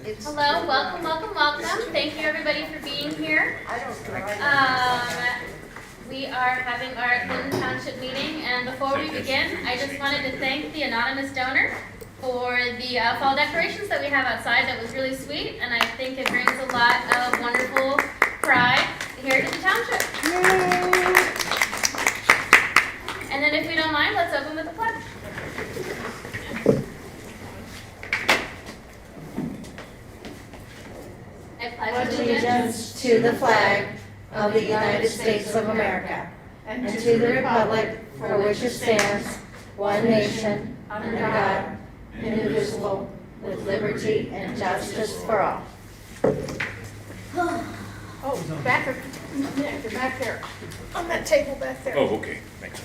Hello, welcome, welcome, welcome. Thank you everybody for being here. We are having our Clinton Township meeting, and before we begin, I just wanted to thank the anonymous donor for the fall decorations that we have outside. That was really sweet, and I think it brings a lot of wonderful pride here to the township. Yay. And then if we don't mind, let's open with a pledge. I pledge allegiance to the flag of the United States of America and to the republic for which it stands, one nation, under God, indivisible, with liberty and justice for all. Oh, back there. Yeah, they're back there. On that table back there. Oh, okay, thanks.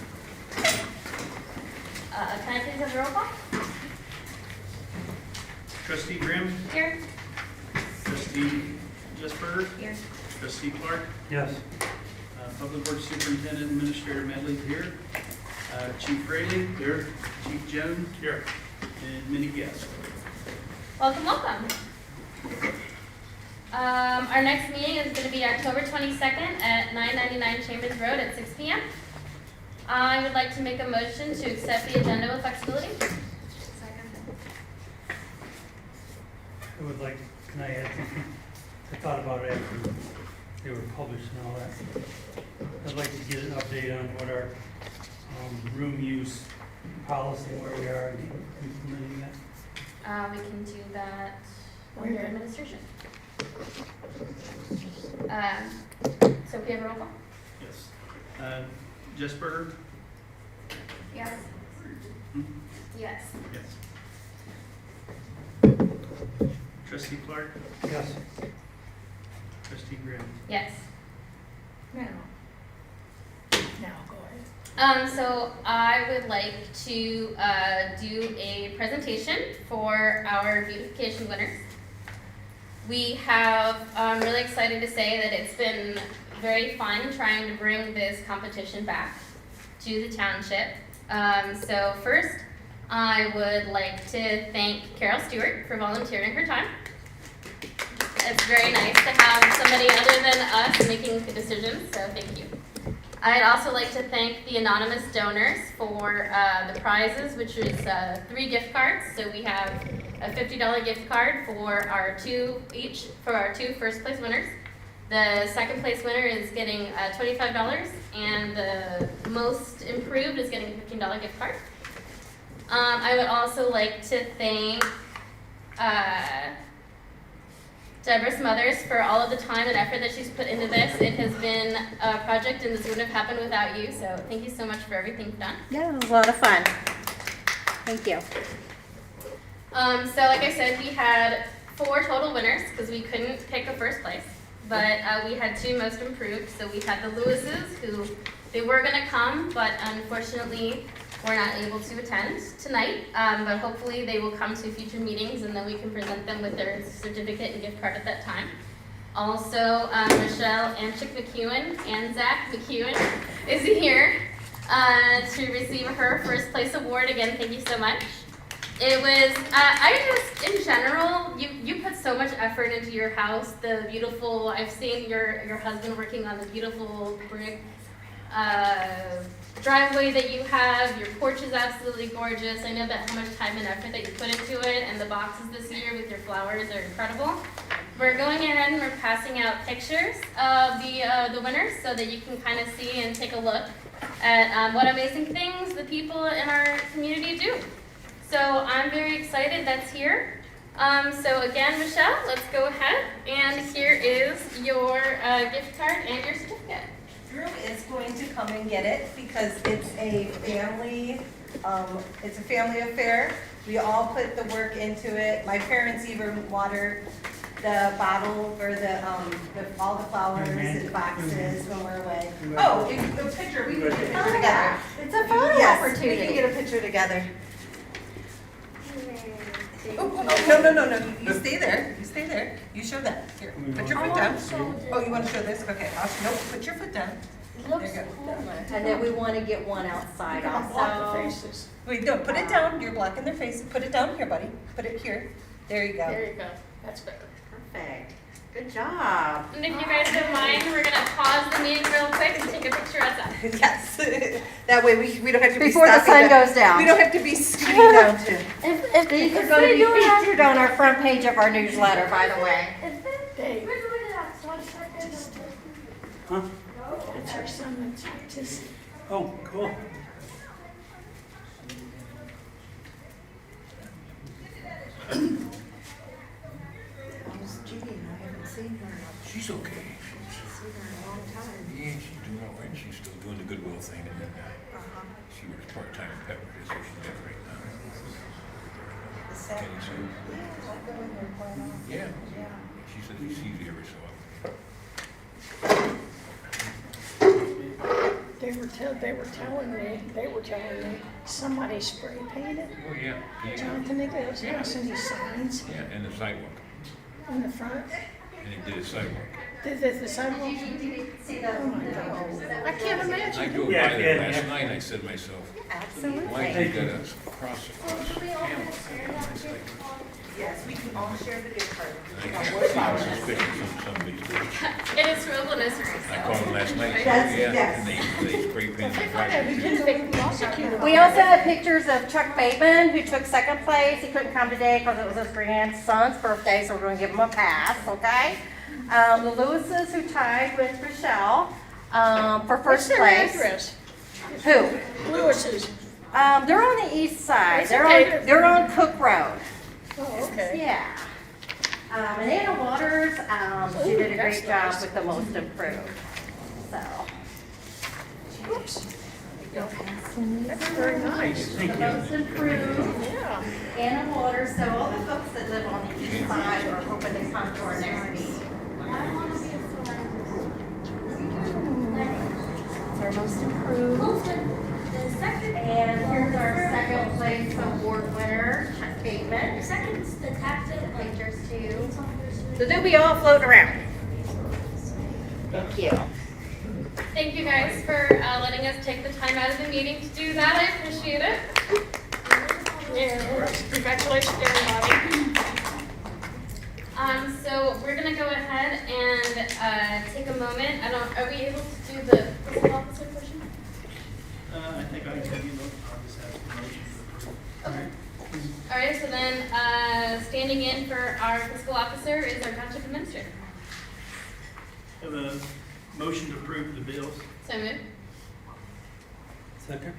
Can I please have a roll call? Trustee Grimm, Here. Trustee Jesper, Here. Trustee Clark, Yes. Public Works Superintendent Administrator Medley here, Chief Rayleigh here, Chief Jones here, and many guests. Welcome, welcome. Our next meeting is going to be October 22nd at 999 Chambers Road at 6 p.m. I would like to make a motion to accept the agenda with flexibility. I would like, can I add something? I thought about it after they were published and all that. I'd like to get an update on what our room use policy, where we are in implementing that. We can do that under administration. So we have a roll call? Yes. Jesper? Yes. Hmm? Yes. Yes. Trustee Clark, Yes. Trustee Grimm. Yes. Now go ahead. So I would like to do a presentation for our beautification winners. We have, I'm really excited to say that it's been very fun trying to bring this competition back to the township. So first, I would like to thank Carol Stewart for volunteering her time. It's very nice to have somebody other than us making the decisions, so thank you. I'd also like to thank the anonymous donors for the prizes, which is 3 gift cards. So we have a $50 gift card for our two first place winners. The second place winner is getting $25, and the most improved is getting a $15 gift card. I would also like to thank Deborah Smothers for all of the time and effort that she's put into this. It has been a project, and this wouldn't have happened without you, so thank you so much for everything you've done. Yeah, it was a lot of fun. Thank you. So like I said, we had 4 total winners because we couldn't pick a first place, but we had 2 most improved. So we had the Lewises, who they were going to come, but unfortunately were not able to attend tonight, but hopefully they will come to future meetings, and then we can present them with their certificate and gift card at that time. Also, Michelle Anchik McEwen and Zach McEwen is here to receive her first place award. Again, thank you so much. It was, I just, in general, you put so much effort into your house. The beautiful, I've seen your husband working on the beautiful brick driveway that you have. Your porch is absolutely gorgeous. I know that how much time and effort that you put into it, and the boxes this year with your flowers are incredible. We're going ahead and we're passing out pictures of the winners so that you can kind of see and take a look at what amazing things the people in our community do. So I'm very excited that's here. So again, Michelle, let's go ahead, and here is your gift card and your certificate. Drew is going to come and get it because it's a family affair. We all put the work into it. My parents even watered the bottle or all the flowers and boxes when we're away. Oh, the picture, we can get a picture together. It's a photo Yes, opportunity. we can get a picture together. No, you stay there, you show that. Here, put your foot down. Oh, you want to show this? Okay, nope, put your foot down. There you go. And then we want to get one outside also. Wait, no, put it down, you're blocking their faces. Put it down here, buddy. Put it here. There you go. There you go. That's better. Perfect. Good job. And if you guys don't mind, we're gonna pause the meeting real quick and take a picture outside. Yes. That way we don't have to be Before the stopping sun goes down. We don't have to be scooting down to. These are going to be featured on our front page of our newsletter, by the way. Dave, Huh? that's our son that's autistic. Oh, cool. How's Judy? I haven't seen her. She's okay. She's seen her in a long time. Yeah, she's doing all right. She's still doing the Goodwill thing, and then she works part-time at Pepper, so she's there right now. Is that? Kenny Sue. Yeah, I go in there quite often. Yeah. Yeah. She said he sees you every so often. They were telling me somebody spray painted Oh, yeah. Jonathan Nicholas' house and his signs Yeah, and the sidewalk. in the front. And he did a sidewalk. The sidewalk. Oh my God. I can't I imagine. drove Yeah, by there yeah, last yeah. night, I said to myself, Absolutely. why you got a cross across Hamlet? And I said, Yes, we can all share the gift card. I got suspicious on somebody's door. It is Roble Nursery, I so. called them last night. Yes, Yeah, yes. and they spray painted the They find out we driveway. didn't prosecute him. We also have pictures of Chuck Bateman, who took second place. He couldn't come today because it was his grandson's birthday, so we're going to give him a pass, okay? The Lewises, who tied with Rochelle for What's first their place. address? Who? Lewis's. They're on the east side. It's They're okay. on, they're on Cook Road. Oh, okay. Yeah. And Anna Waters, she did a that's great job nice. with the most improved. So, That's very nice. the most improved. Yeah. Anna Waters, so all the folks that live on the east side are hoping to come to our next meeting. It's our most improved. And here's our second place award winner, Chuck Bateman. Second's the captain, like Pictures too. the So they'll be all floating around. Thank you. Thank you guys for letting us take the time out of the meeting to do that. I appreciate it. Yeah, congratulations, everybody. So we're gonna go ahead and take a moment. Are we able to do the fiscal officer portion? I think I can, I'll just ask the motion to approve. Okay. All right, so then, standing in for our fiscal officer is our township administrator. Have a motion to approve the bills. So moved. Second?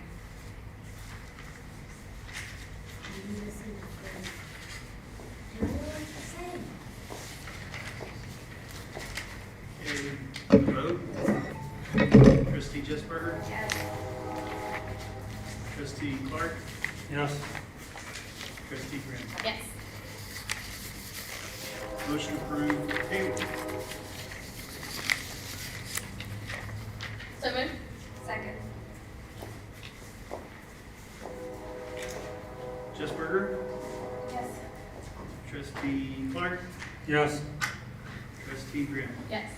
Okay, vote. Trustee Jesberger? Yes. Trustee Clark? Yes. Trustee Graham? Yes. Motion approved. Payroll. So moved. Second. Jesberger? Yes. Trustee Clark? Yes. Trustee Graham? Yes.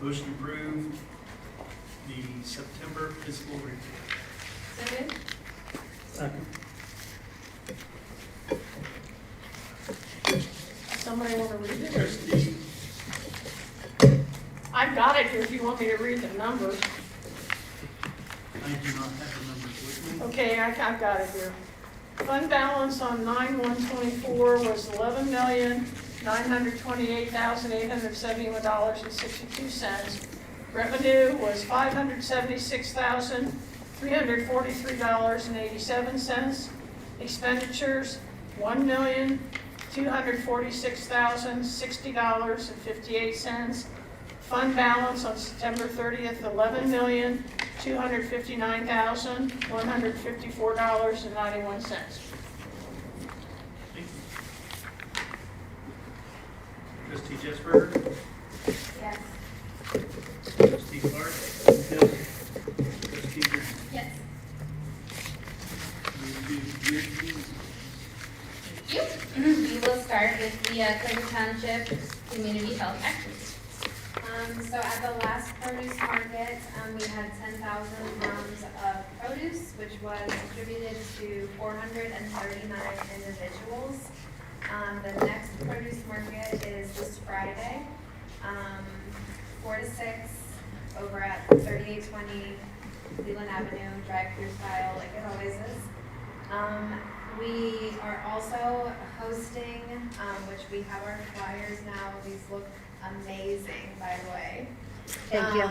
Motion approved. The September fiscal report. So moved. Second? Somebody want to read it? Trustee, I've got it here if you want me to read the numbers. I do not have the numbers with me. Okay, I've got it here. Fund balance on 9/1/24 was $11,928,871.62. Revenue was $576,343.87. Expenditures, $1,246,060.58. Fund balance on September 30th, $11,259,154.91. Thank you. Trustee Jesberger? Yes. Trustee Clark? Trustee Graham? Yes. Move to committee. Thank you. We will start with the Cleveland Township Community Health Action. So at the last produce market, we had 10,000 pounds of produce, which was distributed to 439 individuals. The next produce market is this Friday, 4 to 6, over at 3820 Leland Avenue, drive-through style, like it always is. We are also hosting, which we have our flyers now. These look amazing, by the way. Thank you.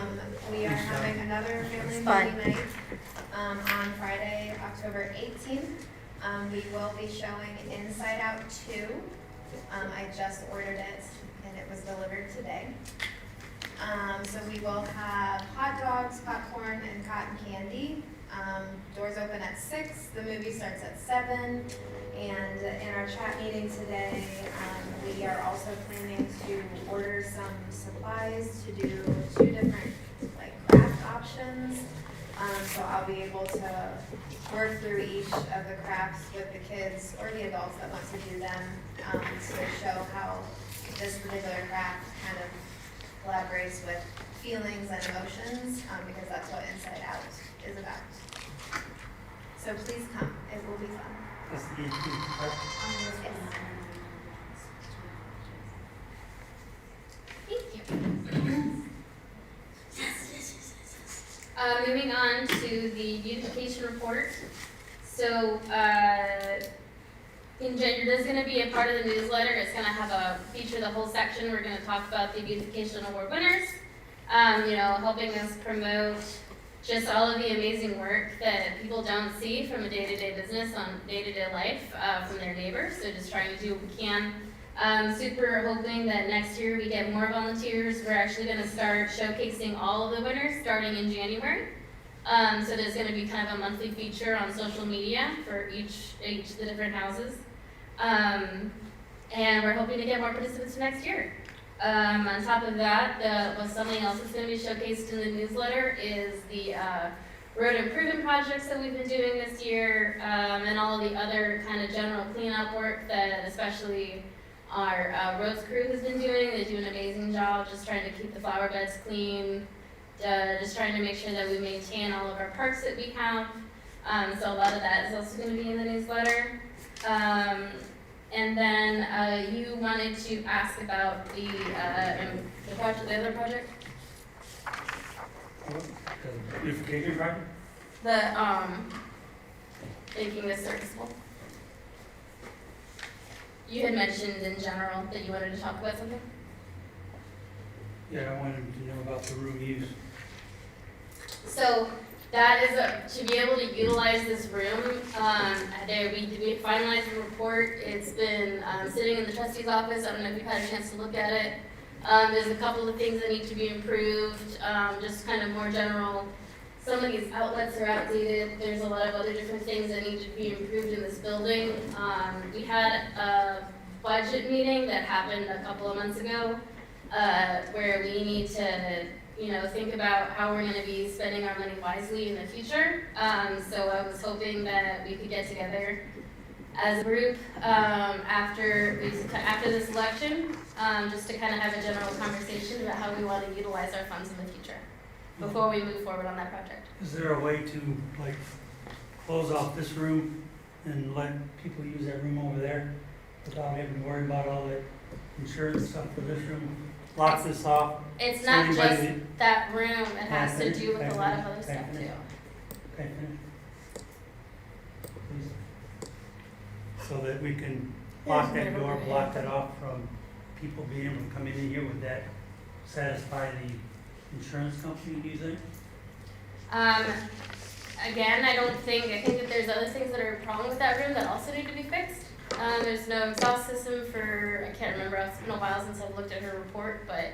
We are having another family It's fine. movie night on Friday, October 18th. We will be showing Inside Out 2. I just ordered it and it was delivered today. So we will have hot dogs, popcorn, and cotton candy. Doors open at 6, the movie starts at 7, and in our chat meeting today, we are also planning to order some supplies to do 2 different craft options. So I'll be able to work through each of the crafts with the kids or the adults that want to do them to show how this particular craft kind of collaborates with feelings and emotions, because that's what Inside Out is about. So please come, it will be fun. That's the 18th, right? Thank you. Moving on to the beautification report. So, there's going to be a part of the newsletter. It's going to have a feature the whole section. We're going to talk about the beautification award winners. Helping us promote just all of the amazing work that people don't see from a day-to-day business on day-to-day life from their neighbors. So just trying to do what we can. Super hoping that next year we get more volunteers. We're actually going to start showcasing all of the winners starting in January. So there's going to be kind of a monthly feature on social media for each of the different houses. And we're hoping to get more participants next year. On top of that, something else that's going to be showcased in the newsletter is the road improvement projects that we've been doing this year, and all the other kind of general cleanup work that especially our roads crew has been doing. They do an amazing job just trying to keep the flower beds clean, just trying to make sure that we maintain all of our parks that we have. So a lot of that is also going to be in the newsletter. And then you wanted to ask about the other project? The beautification project? The making this serviceable. You had mentioned in general that you wanted to talk about something? Yeah, I wanted to know about the room use. So that is to be able to utilize this room. We finalized the report. It's been sitting in the trustee's office. I don't know if you've had a chance to look at it. There's a couple of things that need to be improved, just kind of more general. Some of these outlets are outdated. There's a lot of other different things that need to be improved in this building. We had a budget meeting that happened a couple of months ago, where we need to think about how we're going to be spending our money wisely in the future. So I was hoping that we could get together as a group after this election, just to kind of have a general conversation about how we want to utilize our funds in the future before we move forward on that project. Is there a way to close off this room and let people use that room over there without having to worry about all the insurance stuff for this room? Lock this off. It's so not anybody just that- that room, it has to do with a lot of other Can I stuff finish? too. Okay, finish. Please. So that we can lock that door, block that off from people being able to come in here. Would that satisfy the insurance company, do you think? Again, I think that there's other things that are a problem with that room that also need to be fixed. There's no exhaust system for, I can't remember, it's been a while since I've looked at her report, but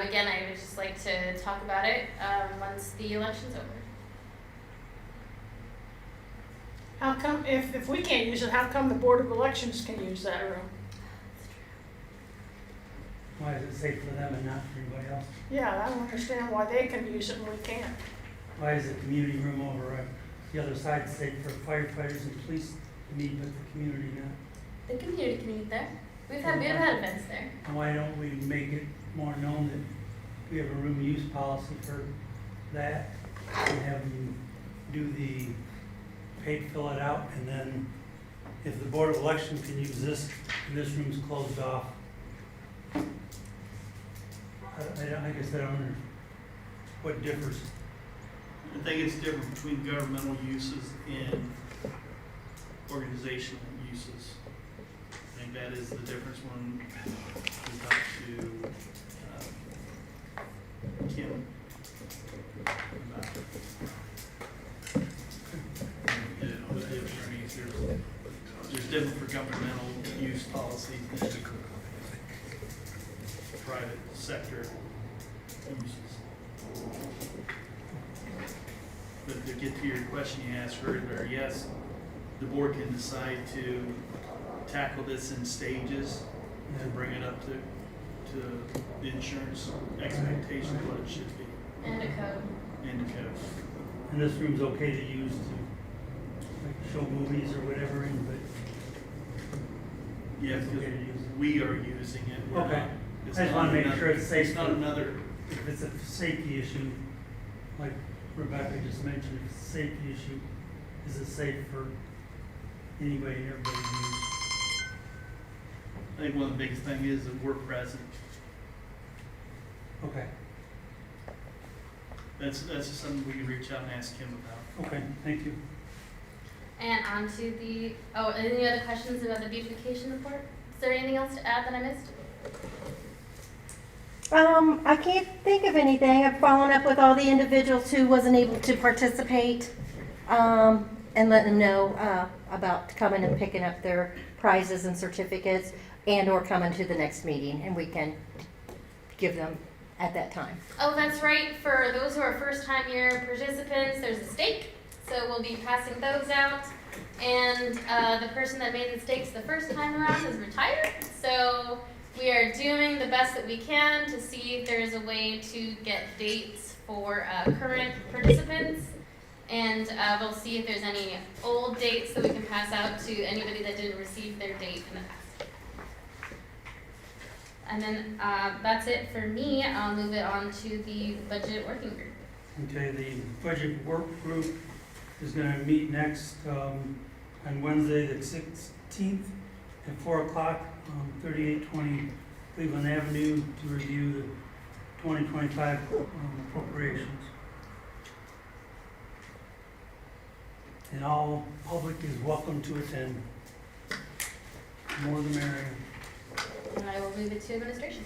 again, I would just like to talk about it once the election's over. How come, if we can't use it, how come the Board of Elections can use that room? Why is it safe for them and not for anybody else? Yeah, I don't understand why they can use it and we can't. Why is the community room over on the other side safe for firefighters and police to meet, but the community not? The community can meet there. We've had events there. And why don't we make it more known that we have a room use policy for that, and have them do the paid fill it out, and then if the Board of Election can use this, and this room's closed off. I guess I don't know what differs. I think it's different between governmental uses and organizational uses. I think that is the difference when we talk to Kim about with the attorneys. There's different for governmental use policies than private sector uses. But to get to your question you asked earlier, yes, the board can decide to tackle this in stages and bring it up to the insurance expectation of what it should be And a code. in the code. And this room's okay to use to like show movies or whatever in, but Yeah, it's because okay to use. we are using it. We're Okay. not- it's I just not wanna make another- sure it's safe It's not for- another, If it's a safety issue, like Rebecca just mentioned, if it's a safety issue, is it safe for anybody and everybody to use? I think one of the biggest thing is that we're present. Okay, That's just something we can reach out and ask him about. okay, thank you. And on to the, oh, any other questions about the beautification report? Is there anything else to add that I missed? I can't think of anything. I've followed up with all the individuals who wasn't able to participate, and letting them know, about coming and picking up their prizes and certificates, and or coming to the next meeting, and we can give them at that time. Oh, that's right. For those who are first-time year participants, there's a stake. So we'll be passing those out. And the person that made the stakes the first time around is retired. So we are doing the best that we can to see if there's a way to get dates for current participants. And we'll see if there's any old dates that we can pass out to anybody that didn't receive their date in the past. And then that's it for me. I'll move it on to the budget working group. Okay, the budget work group is gonna meet next, on Wednesday, the 16th at 4 o'clock, 3820 Cleveland Avenue to review the 2025 appropriations. And all public is welcome to attend. More the merrier. And I will move it to administration.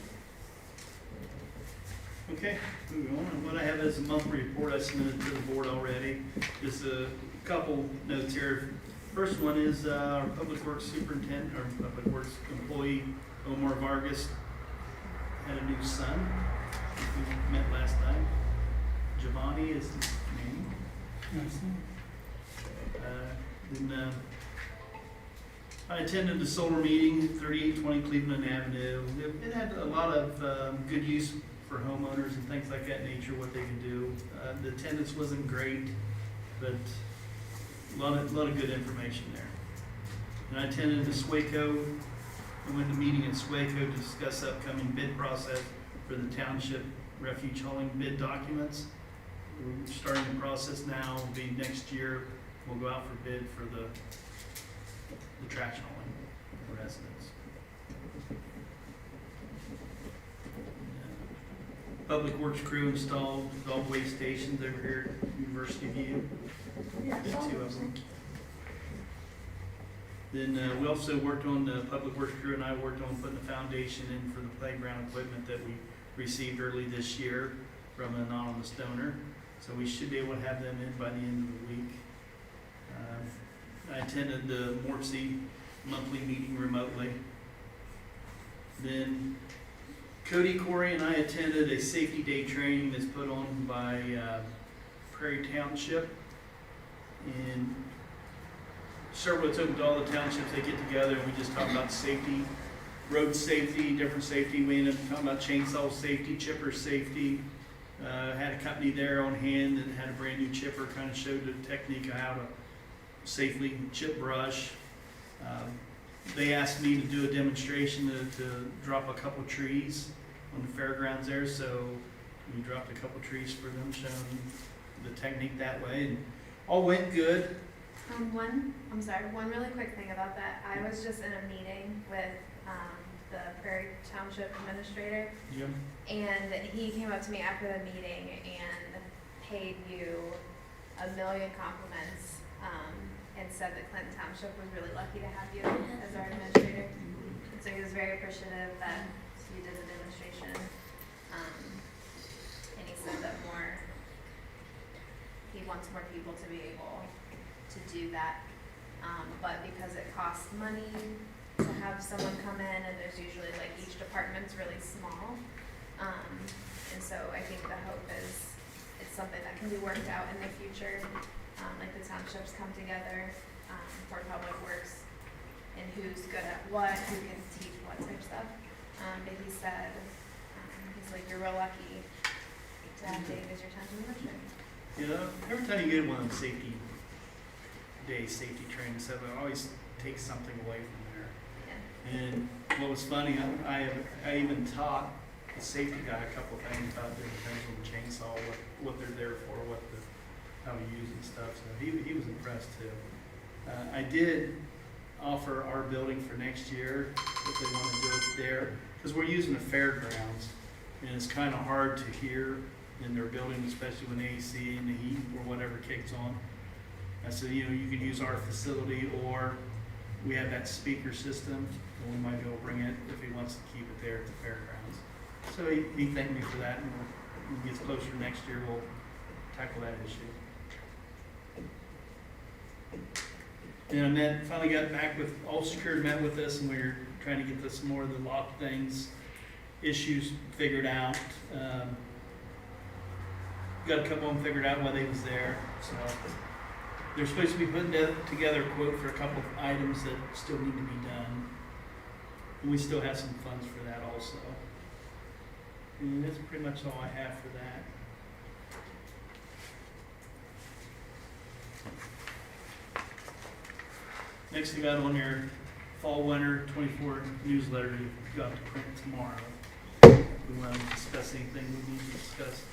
Okay, moving on. What I have is a monthly report I submitted to the board already. Just a couple notes here. First one is our Public Works Superintendent, our Public Works employee, Omar Vargas, had a new son. We met last time. Giovanni is his name. Then I attended the solar meeting, 3820 Cleveland Avenue. It had a lot of good use for homeowners and things like that nature, what they can do. The attendance wasn't great, but a lot of good information there. And I attended the SWACO. I went to a meeting at SWACO to discuss the upcoming bid process for the township refuge hauling bid documents. We're starting the process now. It'll be next year. We'll go out for bid for the trash hauling for residents. Public Works crew installed dog waste stations over here at University View. Did 2 of them. Then we also worked on, the Public Works crew and I worked on putting the foundation in for the playground equipment that we received early this year from an anonymous donor. So we should be able to have them in by the end of the week. I attended the Morpsey monthly meeting remotely. Then Cody, Corey, and I attended a safety day training that's put on by Prairie Township. And several, it's open to all the townships. They get together and we just talk about safety, road safety, different safety. We ended up talking about chainsaw safety, chipper safety. Had a company there on hand that had a brand new chipper, kind of showed the technique of how to safely chip brush. They asked me to do a demonstration to drop a couple trees on the fairgrounds there, so We dropped a couple trees for them, showing the technique that way, and all went good. One really quick thing about that. I was just in a meeting with, the Prairie Township Administrator, Yep. and he came up to me after the meeting and paid you 1,000,000 compliments, and said that Clinton Township was really lucky to have you as our administrator. And so he was very appreciative that you did the demonstration. And he said that he wants more people to be able to do that. But because it costs money to have someone come in, and there's usually, like, each department's really small. And so I think the hope is it's something that can be worked out in the future, like the townships come together, for public works, and who's good at what, who can teach what type of stuff. But he said, he's like, you're real lucky to have Dave as your township administrator. You know, every time you get one of them safety safety training stuff, it always takes something away from there. Yeah. And what was funny, I even taught the safety guy a couple things about different things with the chainsaw, what they're there for, how to use it and stuff. So he was impressed too. I did offer our building for next year if they want to do it there, because we're using the fairgrounds, and it's kind of hard to hear in their building, especially when the AC and the heat or whatever kicks on. I said, you could use our facility, or we have that speaker system, and we might be able to bring it if he wants to keep it there at the fairgrounds. So he thanked me for that, and when it gets closer next year, we'll tackle that issue. And then finally got back with, All Secured met with us, and we were trying to get some more of the lock issues figured out. Got a couple of them figured out while they was there, so they're supposed to be putting together a quote for a couple of items that still need to be done. And we still have some funds for that also. And that's pretty much all I have for that. Next, I got on your fall winter 24 newsletter you got to print tomorrow. We want to discuss anything we need to discuss.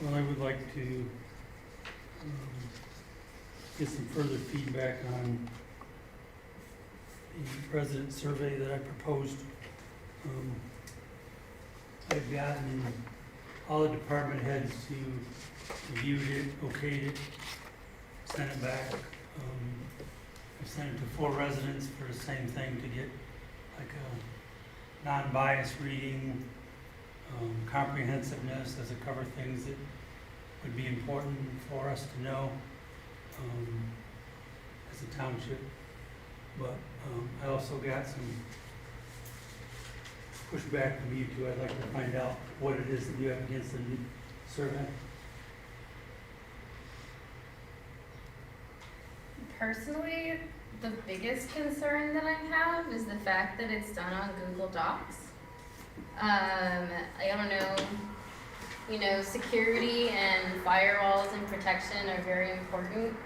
Well, I would like to get some further feedback on the resident survey that I proposed. I've gotten all the department heads who reviewed it, okayed it, sent it back. I sent it to 4 residents for the same thing, to get like a non-biased reading, comprehensiveness, as it cover things that would be important for us to know as a township. But I also got some pushback from you two. I'd like to find out what it is that you have against the new survey. Personally, the biggest concern that I have is the fact that it's done on Google Docs. I don't know, security and firewalls and protection are very important.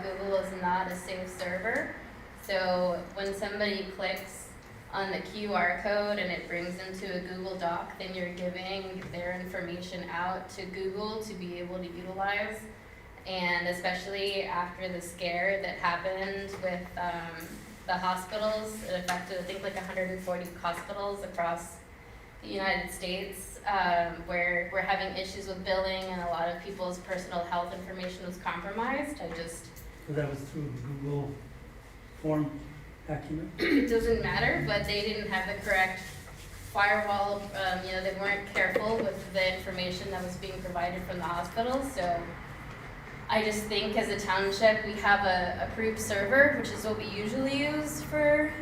Google is not a safe server. So when somebody clicks on the QR code and it brings them to a Google Doc, then you're giving their information out to Google to be able to utilize. And especially after the scare that happened with the hospitals, it affected, I think, like 140 hospitals across the United States, where we're having issues with billing and a lot of people's personal health information was compromised. So that was through Google form document? It doesn't matter, but they didn't have the correct firewall, they weren't careful with the information that was being provided from the hospital. So I just think as a township, we have a approved server, which is what we usually use for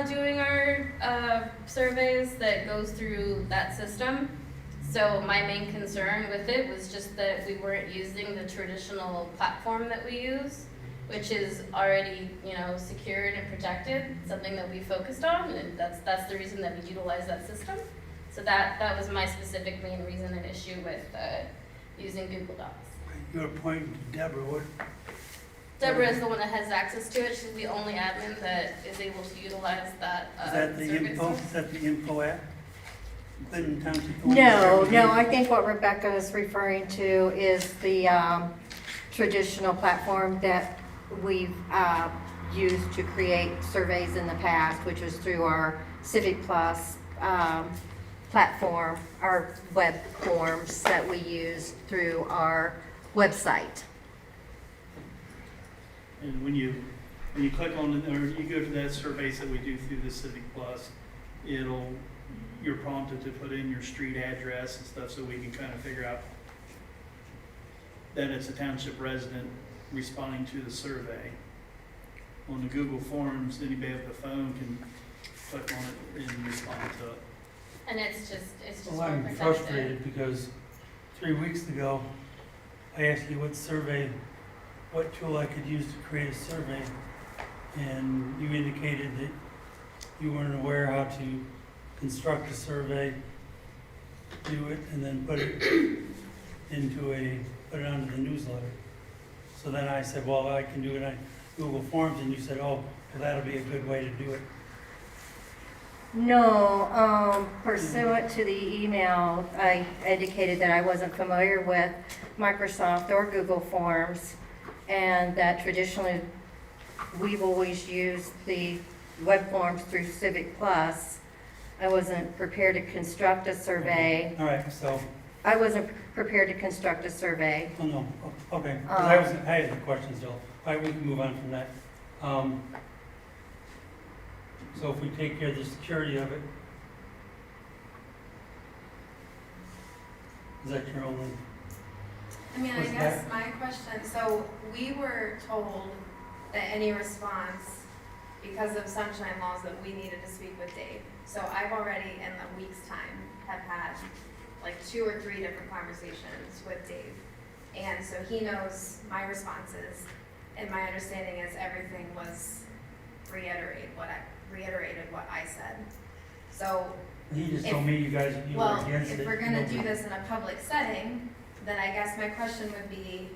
doing our surveys, that goes through that system. So my main concern with it was just that we weren't using the traditional platform that we use, which is already, secured and protected, something that we focused on, and that's the reason that we utilize that system. So that was my specific main reason and issue with using Google Docs. You're pointing to Deborah. Deborah is the one that has access to it. She's the only admin that is able to utilize that. Is that the service. info? Is that the info app? Clinton Township? No, I think what Rebecca is referring to is the traditional platform that we've used to create surveys in the past, which was through our Civic Plus platform, our web forms that we use through our website. And when you click on it, or you go to that surveys that we do through the Civic Plus, you're prompted to put in your street address and stuff so we can kind of figure out that it's a township resident responding to the survey. On the Google Forms, anybody with a phone can click on it and respond to it. And it's just Well, more I'm protected. frustrated because 3 weeks ago, I asked you what tool I could use to create a survey, and you indicated that you weren't aware how to construct a survey, do it, and then put it onto the newsletter. So then I said, well, I can do it on Google Forms, and you said, oh, well, that'll be a good way to do it. No, pursuant to the email, I indicated that I wasn't familiar with Microsoft or Google Forms, and that traditionally, we've always used the web forms through Civic Plus. I wasn't prepared to construct a survey. All right, so, I wasn't prepared to construct a survey. oh, no, okay, 'cause I had the questions, though. All right, we can move on from that. So if we take care of the security of it, is that your only? I mean, I What's guess that? my question, so we were told that any response, because of sunshine laws, that we needed to speak with Dave. So I've already, in a week's time, have had like 2 or 3 different conversations with Dave. And so he knows my responses, and my understanding is everything was reiterated what I said. So, He just If- told me you were well, against it. if we're gonna do this in a public setting, then I guess my question would be,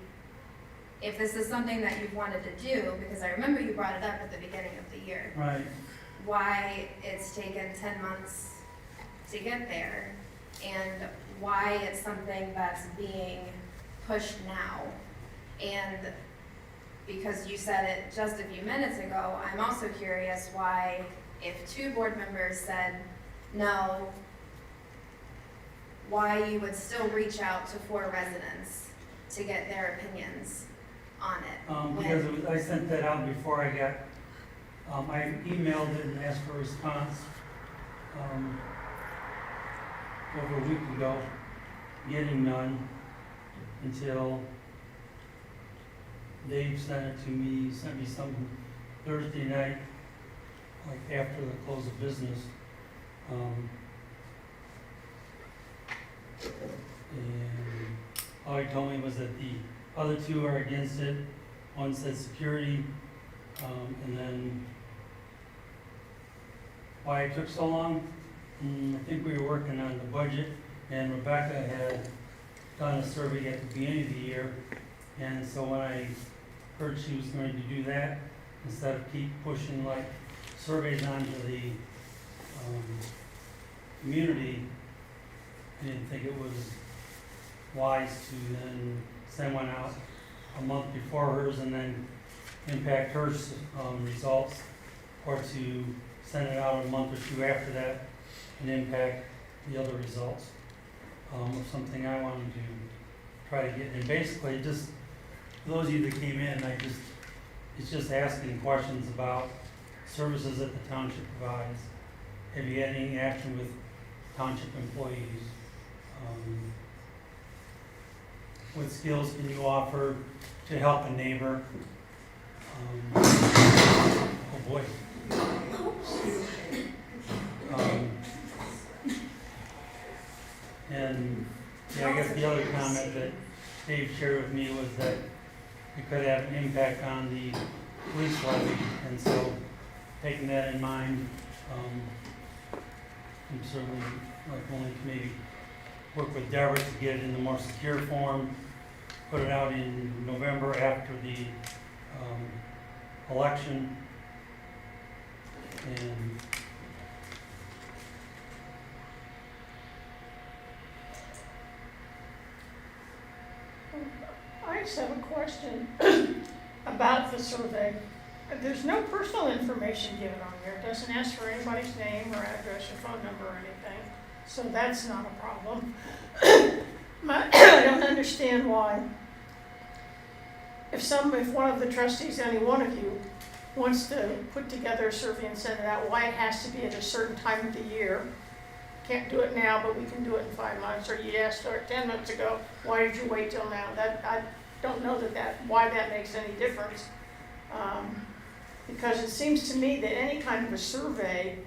if this is something that you've wanted to do, because I remember you brought it up at the beginning of the year, Right, why it's taken 10 months to get there, and why it's something that's being pushed now. And because you said it just a few minutes ago, I'm also curious why, if 2 board members said no, why you would still reach out to 4 residents to get their opinions on it. because I sent that out before I got, I emailed it and asked for a response, over a week ago, getting none until Dave sent it to me, sent me something Thursday night, like after the close of business. And all he told me was that the other 2 are against it. One said security, and then why it took so long? I think we were working on the budget, and Rebecca had done a survey at the beginning of the year, and so when I heard she was going to do that, instead of keep pushing like surveys onto the community, I didn't think it was wise to then send one out a month before hers and then impact her results, or to send it out a month or 2 after that and impact the other results of something I wanted to try to get. And basically, just for those of you that came in, it's just asking questions about services that the township provides. Have you had any action with township employees? What skills can you offer to help a neighbor? Oh boy. And yeah, I guess the other comment that Dave shared with me was that it could have an impact on the police levy, and so taking that in mind, I'm certainly willing to maybe work with Deborah to get it in the more secure form, put it out in November after the election, and have a question about the survey. There's no personal information given on here. It doesn't ask for anybody's name or address or phone number or anything, so that's not a problem. I don't understand why. If one of the trustees, any one of you, wants to put together a survey and send it out, why it has to be at a certain time of the year. Can't do it now, but we can do it in 5 months, or you asked her 10 months ago, why did you wait till now? I don't know why that makes any difference. Because it seems to me that any kind of a survey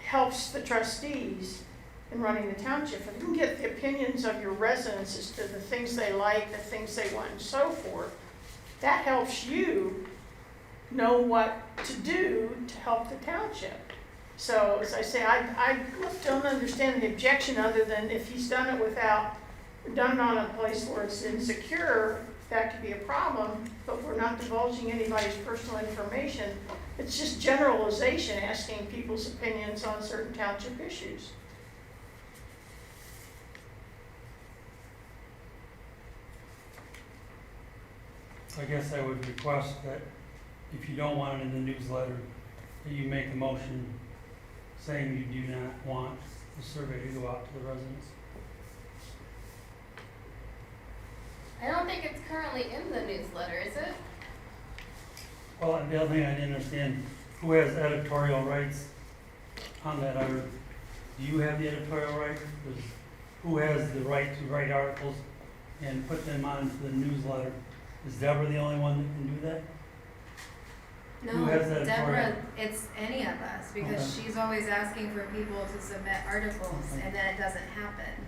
helps the trustees in running the township. If you can get the opinions of your residents as to the things they like, the things they want, and so forth, that helps you know what to do to help the township. So, as I say, I don't understand the objection other than if he's done it on a place where it's insecure, that could be a problem, but we're not divulging anybody's personal information. It's just generalization, asking people's opinions on certain township issues. I guess I would request that if you don't want it in the newsletter, that you make a motion saying you do not want the survey to go out to the residents. I don't think it's currently in the newsletter, is it? Well, and the other thing I didn't understand, who has editorial rights on that? Do you have the editorial rights? Who has the right to write articles and put them onto the newsletter? Is Deborah the only one that can do that? Who No, has that Deborah, authority? it's any of us, because Okay. she's always asking for people to submit articles, Okay. and then it doesn't happen.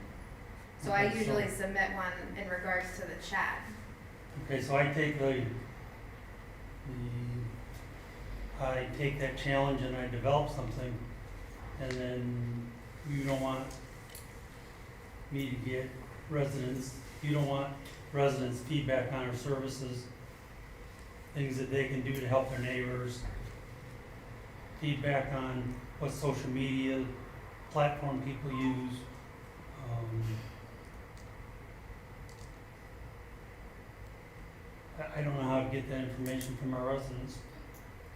So Okay, I usually submit one in regards to the chat. Okay, so I take I take that challenge and I develop something, and then you don't want me to get you don't want residents' feedback on our services, things that they can do to help their neighbors, feedback on what social media platform people use. I don't know how to get that information from our residents,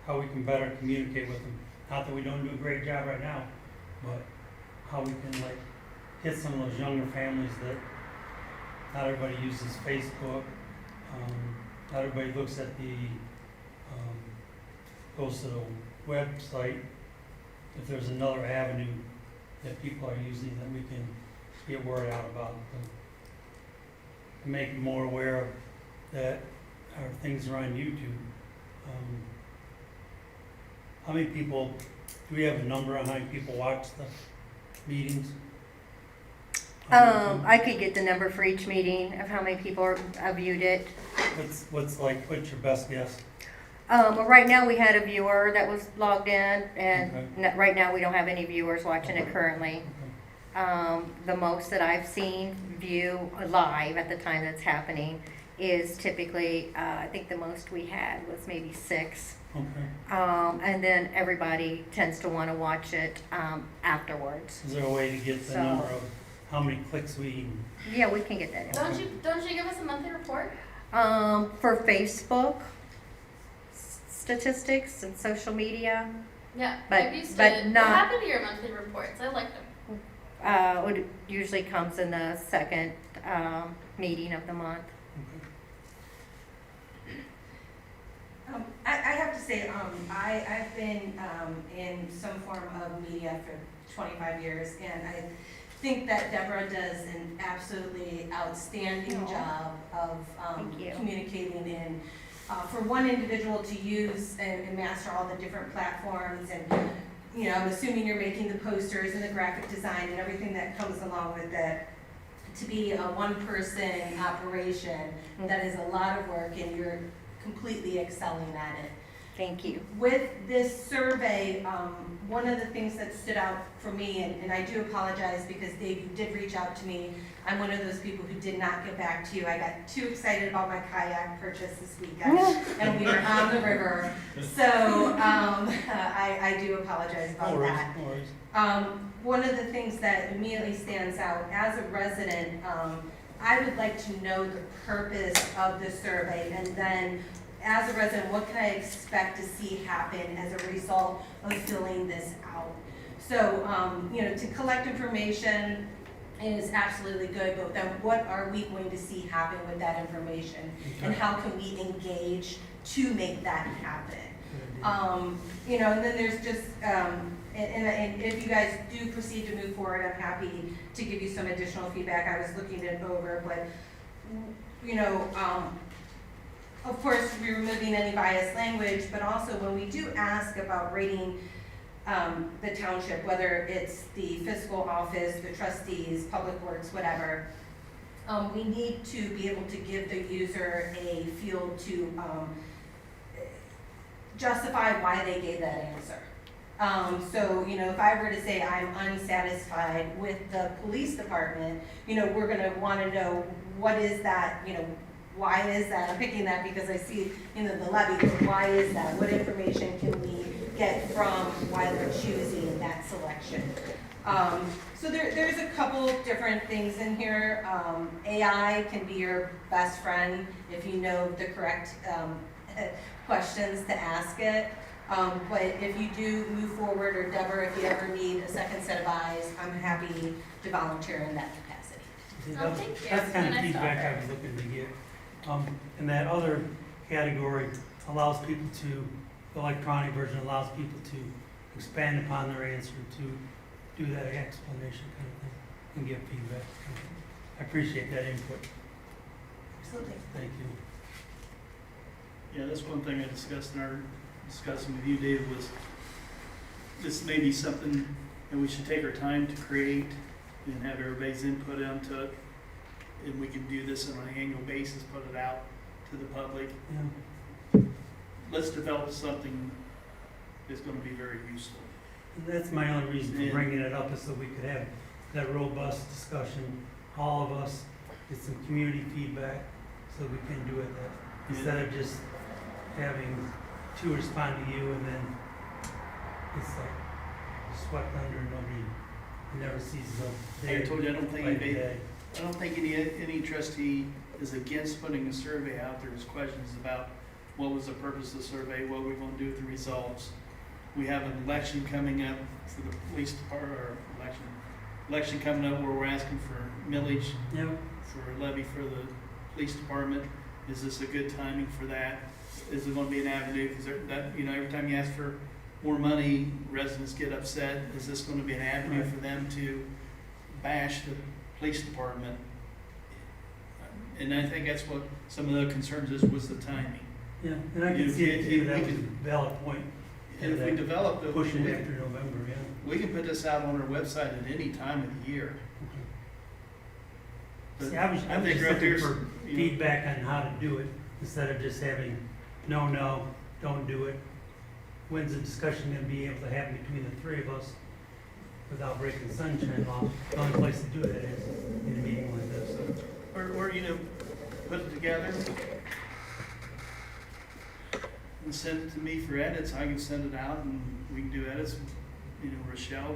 how we can better communicate with them. Not that we don't do a great job right now, but how we can hit some of those younger families that not everybody uses Facebook, not everybody looks at goes to the website. If there's another avenue that people are using, that we can get word out about them, and make them more aware of that our things are on YouTube. How many people, do we have a number on how many people watch the meetings? I could get the number for each meeting of how many people have viewed it. What's your best guess? Well, right now we had a viewer that was logged in, and Okay. right now we don't have any viewers watching it currently. Okay. The most that I've seen view live at the time that's happening is typically, I think the most we had was maybe 6. Okay. And then everybody tends to want to watch it afterwards. Is there a way to get the So- number of how many clicks we? Yeah, we can get that. Don't you give us a monthly report? For Facebook statistics and social media, Yeah, But- I've used but it. not- What happened to your monthly reports? I liked them. it usually comes in the second meeting of the month. I have to say, I've been in some form of media for 25 years, and I think that Deborah does an absolutely outstanding Aw. job of Thank you. communicating and for one individual to use and master all the different platforms, and I'm assuming you're making the posters and the graphic design and everything that comes along with it. To be a one-person operation, that is a lot of work, and you're completely excelling at it. Thank you. With this survey, one of the things that stood out for me, and I do apologize because Dave, you did reach out to me. I'm one of those people who did not get back to you. I got too excited about my kayak purchase this weekend, and we were on the river. So I do apologize about No worries, that. no worries. One of the things that immediately stands out as a resident, I would like to know the purpose of the survey, and then as a resident, what can I expect to see happen as a result of filling this out? So, you know, to collect information is absolutely good, but then what are we going to see happen with that information? And how can we engage to make that happen? You know, and then there's just, and if you guys do proceed to move forward, I'm happy to give you some additional feedback. I was looking it over, but, you know, of course, we're removing any biased language, but also when we do ask about rating the township, whether it's the fiscal office, the trustees, public works, whatever, we need to be able to give the user a field to justify why they gave that answer. So, you know, if I were to say I'm unsatisfied with the police department, you know, we're gonna wanna know what is that, you know, why is that? I'm picking that because I see, you know, the levy, but why is that? What information can we get from why they're choosing that selection? So there's a couple different things in here. AI can be your best friend if you know the correct questions to ask it. But if you do move forward, or Deborah, if you ever need a second set of eyes, I'm happy to volunteer in that capacity. Oh, thank you. That's the kind of Nice feedback offer. I was looking to get. And that other category allows people to, the electronic version allows people to expand upon their answer, to do that explanation kind of thing, and give feedback. I appreciate that input. Absolutely. Thank you. Yeah, that's one thing I discussed in our discussing with you, David, was this may be something that we should take our time to create and have everybody's input into it. And we can do this on an annual basis, put it out to the public. Yeah. Let's develop something that's gonna be very useful. And that's my only reason Yeah. for bringing it up, is so we could have that robust discussion, all of us, get some community feedback, so we can do it that, instead of just having two respond to you and then it's like swept under and nobody never sees the I day. told you, I don't think light of anybody, day. I don't think any trustee is against putting a survey out. There's questions about what was the purpose of the survey, what we want to do with the results. We have an election coming up for the police department, or election coming up where we're asking for millage Yep. for a levy for the police department. Is this a good timing for that? Is it gonna be an avenue? Because that, you know, every time you ask for more money, residents get upset. Is this gonna be an avenue Right. for them to bash the police department? And I think that's what some of the concerns is, was the timing. Yeah, and I You can know, see it if too, we that was a can- valid point. And if we develop it, Push it after November, yeah. we can put this out on our website at any time of the year. But See, I was I just think right looking there's, for you know, feedback on how to do it, instead of just having, no, don't do it. When's the discussion gonna be able to happen between the three of us without breaking sunshine law? The only place to do that is in a meeting like this, so. or, you know, put it together and send it to me for edits. I can send it out and we can do edits. You know, Rochelle,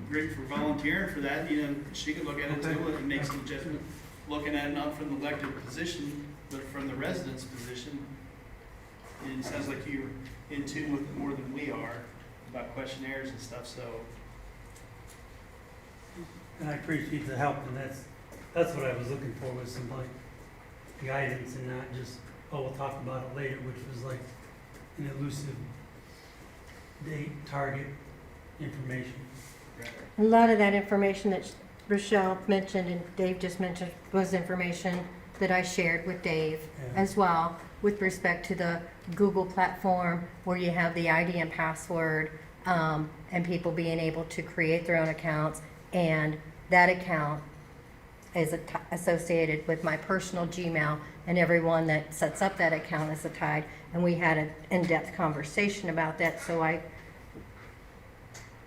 great for volunteering for that. You know, she can look at it too Okay. and make some judgment, looking at it not from the elected position, but from the resident's position. And it sounds like you're in tune with it more than we are about questionnaires and stuff, so. And I appreciate the help, and that's what I was looking for, was some like guidance and not just, oh, we'll talk about it later, which was like an elusive date, target, information. A lot of that information that Rochelle mentioned and Dave just mentioned was information that I shared with Dave Yeah. as well, with respect to the Google platform where you have the ID and password, and people being able to create their own accounts, and that account is associated with my personal Gmail, and everyone that sets up that account is tied. And we had an in-depth conversation about that, so I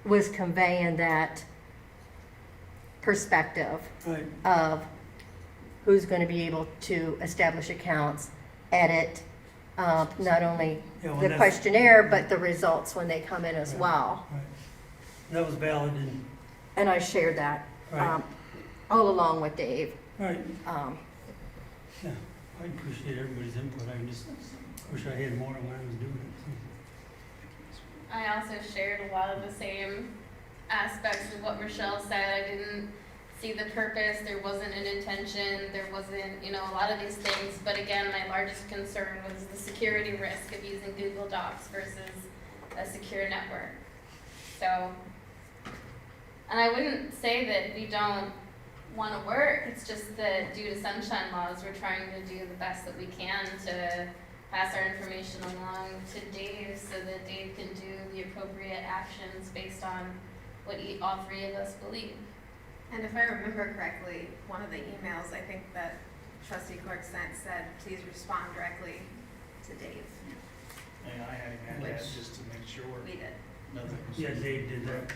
was conveying that perspective Right. of who's going to be able to establish accounts, edit, not only Yeah, well, the that's- questionnaire, but the results when they come in as Right. well. Right. That was valid and, And I shared that right, all along with Dave. Right, Um, yeah, I appreciate everybody's input, I just wish I had more when I was doing it. I also shared a lot of the same aspects of what Rochelle said. I didn't see the purpose, there wasn't an intention, there wasn't, you know, a lot of these things. But again, my largest concern was the security risk of using Google Docs versus a secure network. So, and I wouldn't say that we don't want to work, it's just that due to sunshine laws, we're trying to do the best that we can to pass our information along to Dave so that Dave can do the appropriate actions based on what all three of us believe. And if I remember correctly, one of the emails I think that trustee Clark sent said, please respond directly to Dave. And I had that just to make sure We did. nothing was. Yeah, Dave did that.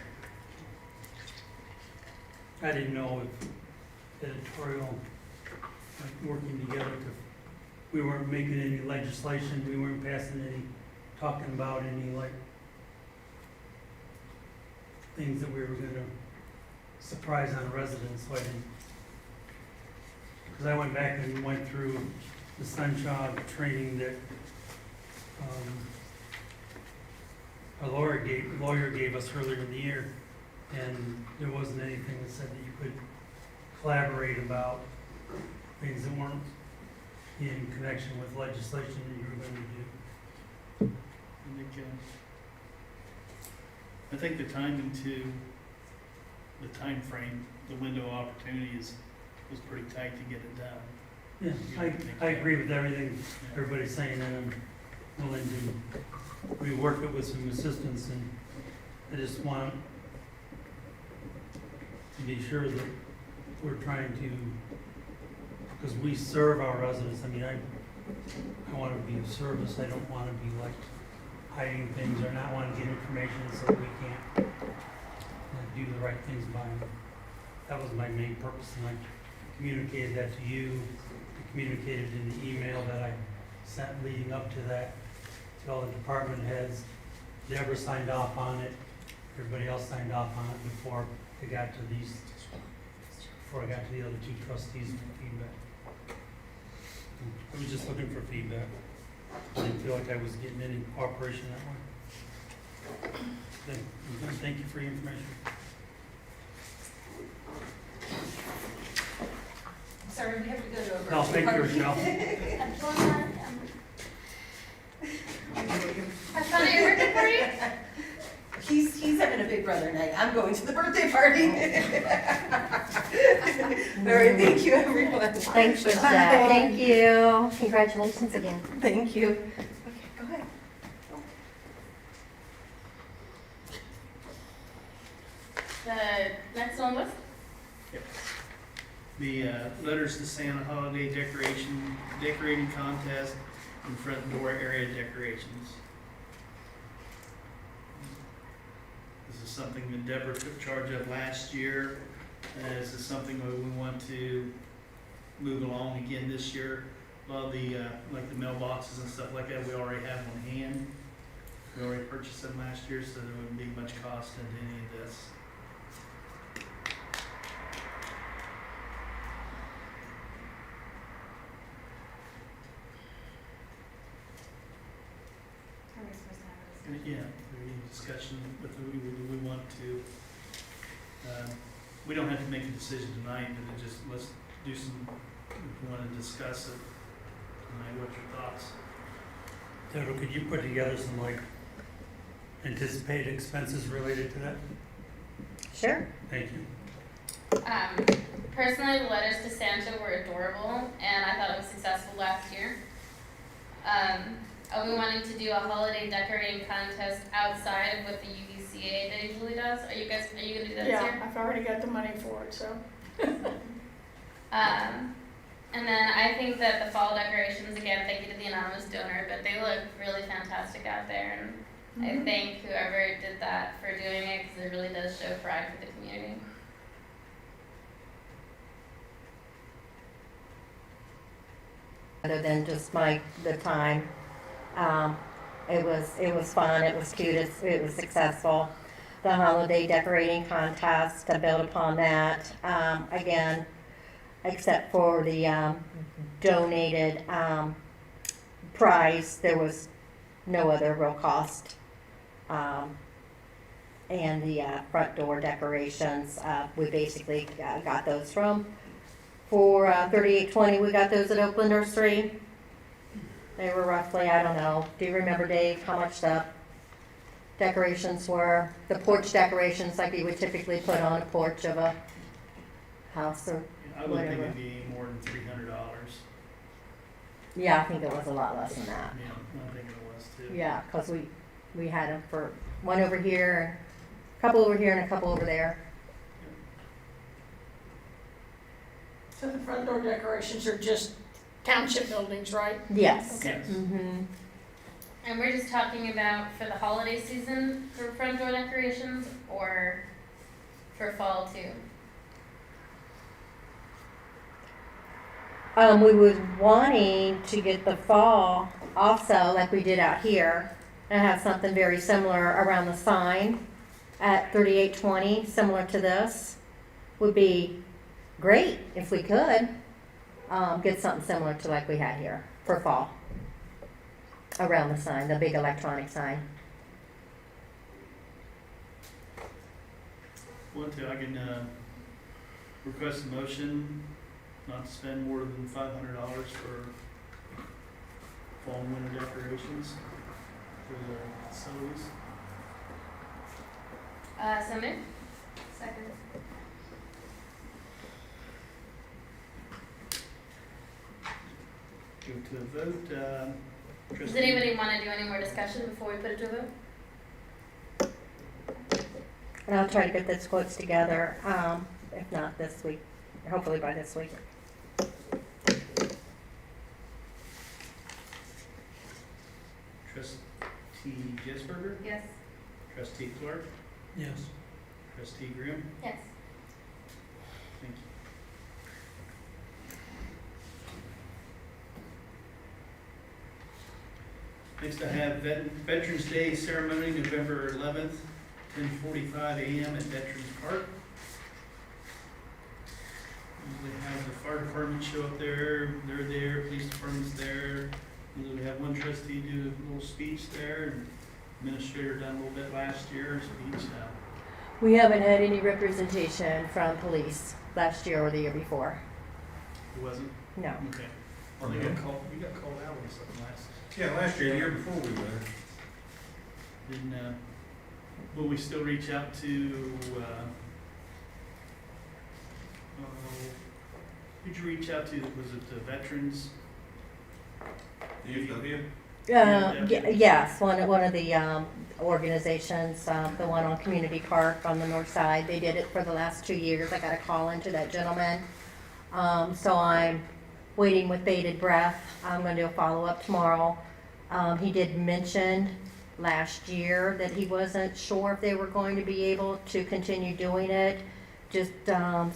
I didn't know if editorial, like working together, we weren't making any legislation, we weren't passing any, talking about any like things that we were gonna surprise on residents, so I didn't. Because I went back and went through the sunshine training that, our lawyer gave us earlier in the year, and there wasn't anything that said that you could collaborate about things that weren't in connection with legislation that you were going to do. I think the timing to, the time frame, the window of opportunity was pretty tight to get it done. Yeah, I agree with everything everybody's saying, and I'm willing to rework it with some assistance, and I just want to be sure that we're trying to, because we serve our residents. I mean, I want to be of service. I don't want to be like hiding things or not want to get information so that we can't do the right things by them. That was my main purpose, and I communicated that to you. I communicated in the email that I sent leading up to that to all the department heads. Deborah signed off on it. Everybody else signed off on it before I got to the other two trustees for feedback. I was just looking for feedback. I didn't feel like I was getting any cooperation that way. Thank you for your information. Sorry, we have to go to a. No, thank you, Rochelle. Have fun at your birthday party? He's having a big brother night. I'm going to the birthday party. All right, thank you, everyone. Thanks, Rochelle. Thank you. Congratulations again. Thank you. Okay, go ahead. The next one was? The letters to Santa holiday decorating contest and front door area decorations. This is something that Deborah took charge of last year. This is something that we want to move along again this year. A lot of the, like the mailboxes and stuff like that, we already have on hand. We already purchased them last year, so there wouldn't be much cost into any of this. Are we supposed to have a Yeah, any discussion with who we want to, we don't have to make a decision tonight, but it just, let's do some, if we want to discuss it tonight, what's your thoughts? Deborah, could you put together some like anticipated expenses related to that? Sure. Thank you. Personally, the letters to Santa were adorable, and I thought it was successful last year. Are we wanting to do a holiday decorating contest outside of what the UVCA usually does? Are you gonna do that this Yeah, year? I've already got the money for it, so. And then I think that the fall decorations, again, thank you to the anonymous donor, but they look really fantastic out there, and I thank whoever did that for doing it, because it really does show pride for the community. Other than just the time. It was fun, it was cute, it was successful. The holiday decorating contest, to build upon that, again, except for the donated prize. There was no other real cost. And the front door decorations, we basically got those from. For $38.20, we got those at Oakland Nursery. They were roughly, I don't know, do you remember, Dave, how much the decorations were? The porch decorations like you would typically put on a porch of a house or I wouldn't think whatever. it'd be more than $300. Yeah, I think it was a lot less than that. Yeah, I'm thinking it was too. Yeah, because we had them for one over here, a couple over here, and a couple over there. So the front door decorations are just township buildings, right? Yes. Okay. Yes. Mm-hmm. And we're just talking about for the holiday season for front door decorations or for fall too? We was wanting to get the fall also, like we did out here, and have something very similar around the sign at 3820, similar to this. Would be great if we could get something similar to like we had here for fall around the sign, the big electronic sign. Want to, I can request a motion not to spend more than $500 for fall and winter decorations for the facilities. So moved. Second. Go to a vote. Does Trustee- anybody want to do any more discussion before we put it to a vote? And I'll try to get those quotes together, if not this week, hopefully by this week. Trustee Gisberger, Yes. Trustee Clark, Yes. Trustee Grimm. Yes. Thank you. Next I have Veterans Day ceremony, November 11th, 10:45 a.m. at Veterans Park. Usually have the fire department show up there, they're there, police department's there. Usually we have one trustee do a little speech there, and administrator done a little bit last year, speech. We haven't had any representation from police last year or the year before. It wasn't? No. Okay. Well, they got called, we got called out on something last. Yeah, last year, the year before we were. Then, will we still reach out to, who'd you reach out to? Was it the veterans? The UW? Yes, one of the organizations, the one on Community Park on the north side, they did it for the last 2 years. I got a call into that gentleman. So I'm waiting with bated breath. I'm gonna do a follow-up tomorrow. He did mention last year that he wasn't sure if they were going to be able to continue doing it, just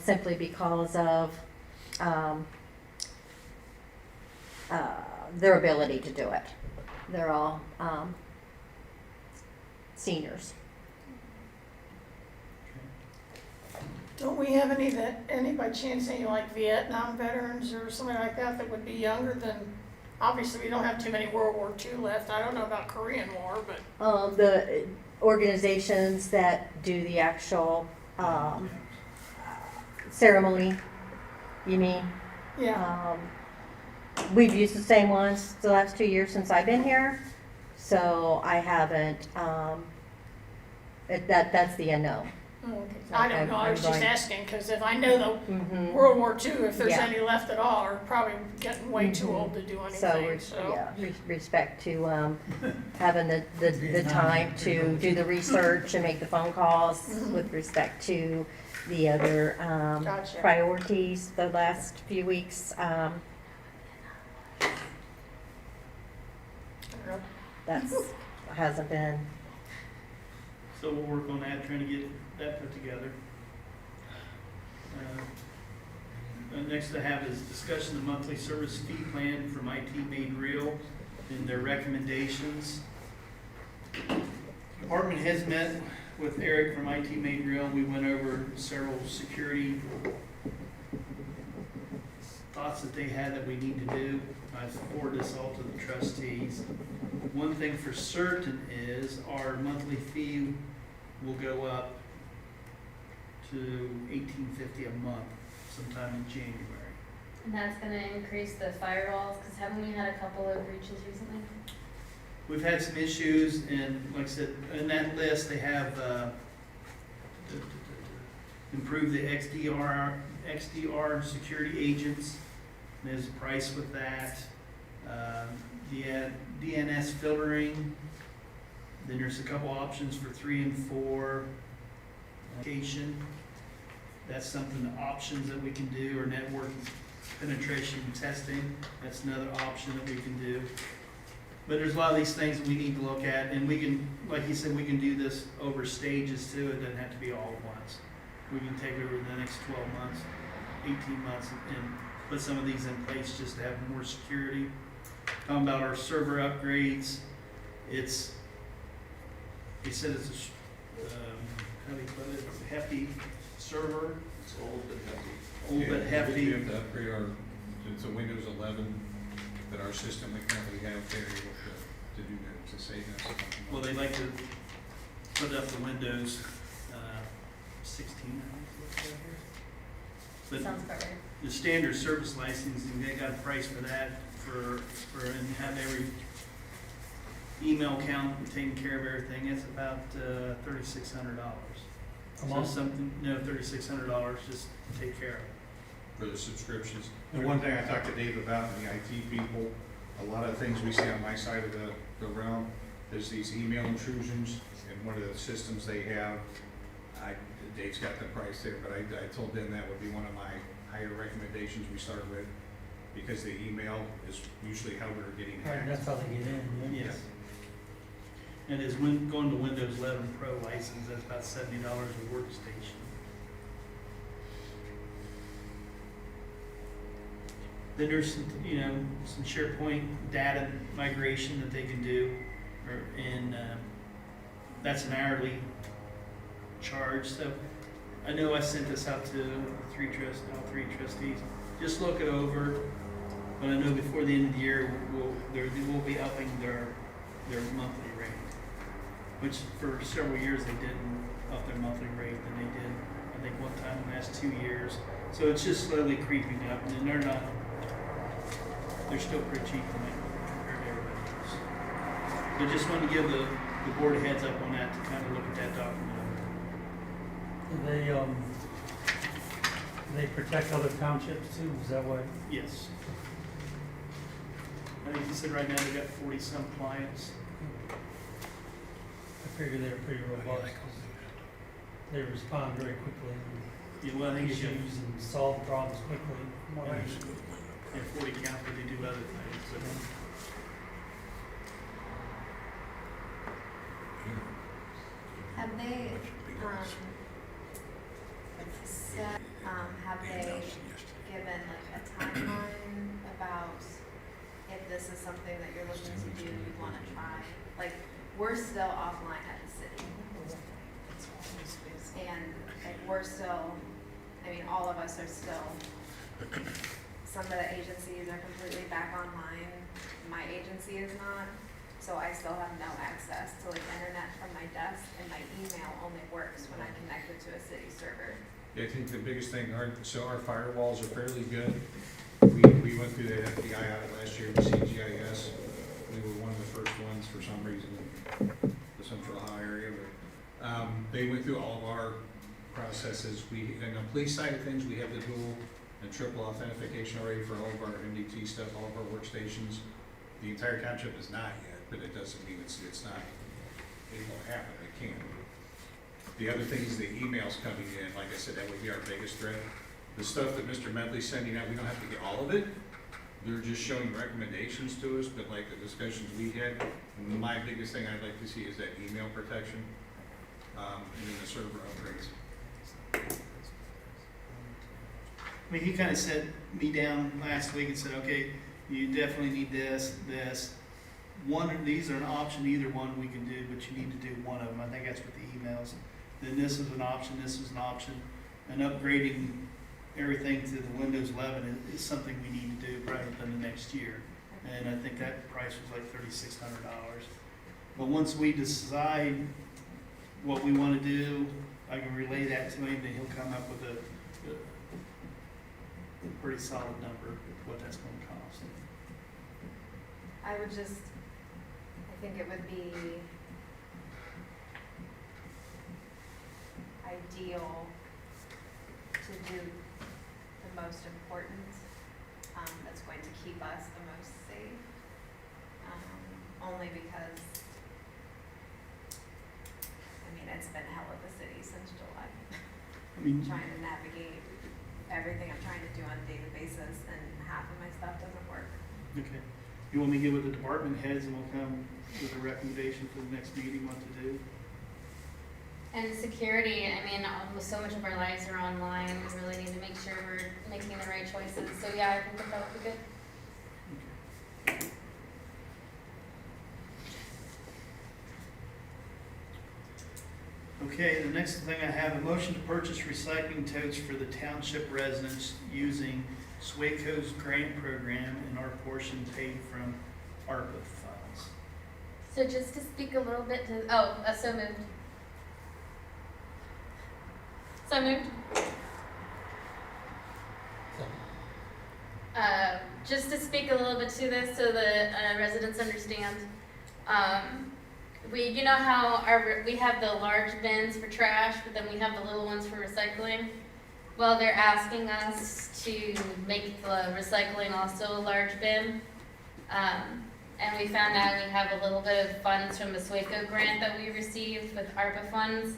simply because of their ability to do it. They're all seniors. Don't we have any by chance, any like Vietnam veterans or something like that would be younger than, obviously we don't have too many World War II left. I don't know about Korean War, but. The organizations that do the actual ceremony, you mean? Yeah, We've used the same ones the last 2 years since I've been here, so I haven't, that's the unknown. okay. I don't know, I was just I'm going- asking, because if I know the Mhm. World War II, if there's Yeah. any left at all, are probably getting way too Mhm. old to do So, anything, so. yeah, respect to having the time to do the research and make the phone calls Mhm. with respect to the other Gotcha. priorities the last few weeks. That's, hasn't been, So we'll work on that, trying to get that put together. Next I have is discussion of monthly service fee plan from IT Made Real and their recommendations. Department has met with Eric from IT Made Real, and we went over several security thoughts that they had that we need to do. I forwarded this all to the trustees. One thing for certain is our monthly fee will go up to $18.50 a month sometime in January. And that's gonna increase the firewalls, because haven't we had a couple of breaches recently? We've had some issues, and like I said, in that list, they have improved the XDR security agents. There's a price with that. DNS filtering. Then there's a couple options for 3 and 4 location. That's something, the options that we can do, or network penetration testing. That's another option that we can do. But there's a lot of these things that we need to look at, and we can, like you said, we can do this over stages too. It doesn't have to be all at once. We can take over the next 12 months, 18 months, and put some of these in place just to have more security. Talking about our server upgrades, they said it's how do you put it, a hefty server. It's old but hefty. Old but hefty. We have to upgrade to Windows 11, that our system we currently have, they're able to do that, to save us. Well, they like to put up the Windows 16, I think it's right here. But Sounds about right. the standard service licensing, they got a price for that, and have every email count and taking care of everything. It's about $3,600. A month? $3,600 just to take care of it. For the subscriptions. And one thing I talked to Dave about, and the IT people, a lot of things we see on my side of the realm, there's these email intrusions, and one of the systems they have, Dave's got the price there, but I told them that would be one of my higher recommendations we start with, because the email is usually how we're getting Right, hacked. that's how they get in, yeah. Yes. And it's going to Windows 11 Pro license, that's about $70 a workstation. Then there's some SharePoint data migration that they can do, and that's an hourly charge. So I know I sent this out to all three trustees. Just look it over. But I know before the end of the year, we'll be upping their monthly rate, which for several years they didn't up their monthly rate, and they did, I think, one time in the last 2 years. So it's just slowly creeping up, and they're still pretty cheap compared to everybody else. But just wanted to give the board a heads up on that, to kind of look at that document. They protect other townships too, is that why? Yes. I think he said right now they got 40-some clients. I figure they're pretty robust. They respond very quickly. Yeah, well, I think it's Issues and solve problems quickly. More like- 40 count, but they do other things. So. Have they, said, have they given like a timeline about if this is something that you're looking to do, you wanna try? Like, we're still offline at the city. And like, we're still, all of us are still, some of the agencies are completely back online. My agency is not, so I still have no access to like internet from my desk, and my email only works when I connect it to a city server. Yeah, I think the biggest thing, our firewalls are fairly good. We went through that FBI audit last year with CGIS. We were one of the first ones for some reason in the Central Ohio area, but they went through all of our processes. On the police side of things, we have the dual and triple authentication already for all of our MDT stuff, all of our workstations. The entire township is not yet, but it doesn't mean it's not able to happen. It can. The other thing is the emails coming in. Like I said, that would be our biggest threat. The stuff that Mr. Medley's sending out, we don't have to get all of it. They're just showing recommendations to us, but like the discussions we had, my biggest thing I'd like to see is that email protection, and then the server upgrades. He kind of set me down last week and said, okay, you definitely need this. One of these are an option, either one we can do, but you need to do one of them. I think that's with the emails. Then this is an option, and upgrading everything to the Windows 11 is something we need to do probably within the next year. And I think that price was like $3,600. But once we decide what we want to do, I can relay that to him, then he'll come up with a pretty solid number of what that's going to cost. I would just, I think it would be ideal to do the most important, that's going to keep us the most safe. Only because, I mean, it's been hell of a city since July. I mean, Trying to navigate everything I'm trying to do on a daily basis, and half of my stuff doesn't work. okay. You want me to get with the department heads and we'll come with a recommendation for the next meeting, what to do? And security, I mean, so much of our lives are online, we really need to make sure we're making the right choices. So yeah, I think that would be good. Okay, the next thing I have, a motion to purchase recycling totes for the township residents using SWACO's grant program and our portion paid from ARPA funds. So just to speak a little bit to, so moved. So moved. Just to speak a little bit to this so the residents understand. You know how we have the large bins for trash, but then we have the little ones for recycling? Well, they're asking us to make the recycling also a large bin. And we found out we have a little bit of funds from the SWACO grant that we received with ARPA funds.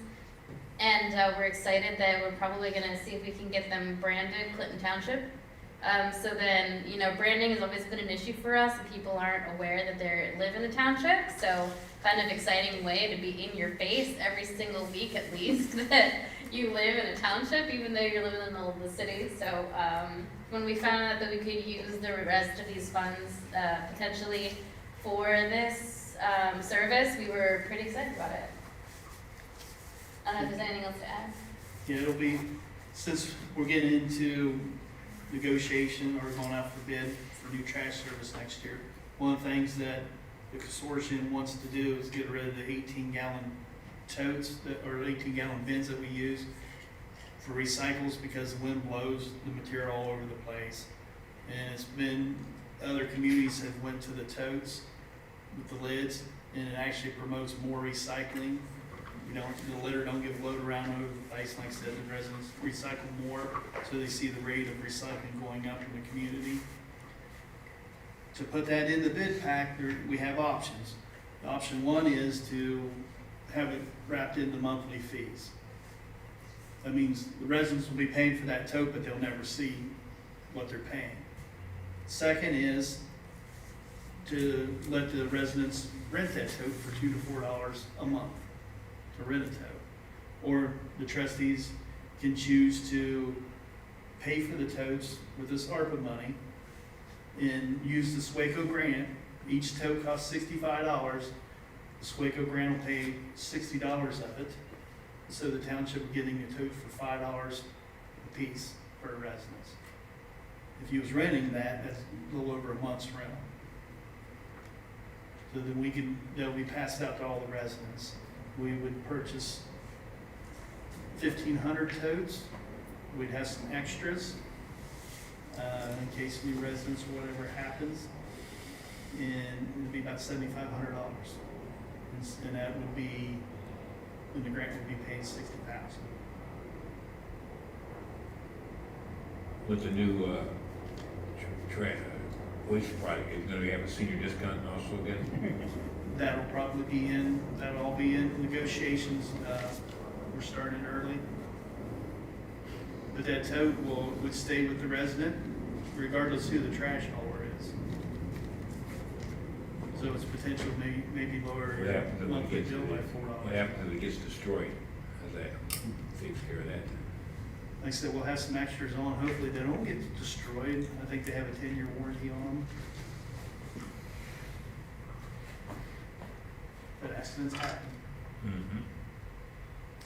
And we're excited that we're probably gonna see if we can get them branded Clinton Township. So then, you know, branding has always been an issue for us, and people aren't aware that they live in a township. So kind of exciting way to be in your face every single week at least that you live in a township, even though you're living in the middle of the city. So when we found out that we could use the rest of these funds potentially for this service, we were pretty excited about it. I don't know if there's anything else to add. Yeah, it'll be, since we're getting into negotiation or going out for bid for new trash service next year, one of the things that the consortium wants to do is get rid of the 18-gallon totes or 18-gallon bins that we use for recycles, because the wind blows the material all over the place. And it's been, other communities have went to the totes with the lids, and it actually promotes more recycling. You know, the litter don't get blown around over the place. Like I said, the residents recycle more, so they see the rate of recycling going up in the community. To put that in the bid pack, we have options. Option one is to have it wrapped into monthly fees. That means the residents will be paying for that tote, but they'll never see what they're paying. Second is to let the residents rent that tote for $2 to $4 a month to rent a tote. Or the trustees can choose to pay for the totes with this ARPA money and use the SWACO grant. Each tote costs $65. The SWACO grant will pay $60 of it. So the township is getting a tote for $5 a piece per residence. If you was renting that, that's a little over a month's rental. So then they'll be passed out to all the residents. We would purchase 1,500 totes. We'd have some extras in case new residents or whatever happens. And it would be about $7,500. And that would be, and the grant would be paid $60,000. With the new waste project, is gonna have a senior discount also again? That'll probably be that'll all be in negotiations. We're starting early. But that tote would stay with the resident regardless who the trash hauler is. So it's potential maybe lower What happens if monthly it gets, bill by what $4. happens if it gets destroyed? How's that? Takes care of that. Like I said, we'll have some extras on. Hopefully they don't get destroyed. I think they have a 10-year warranty on them. But accidents happen. Mm-hmm.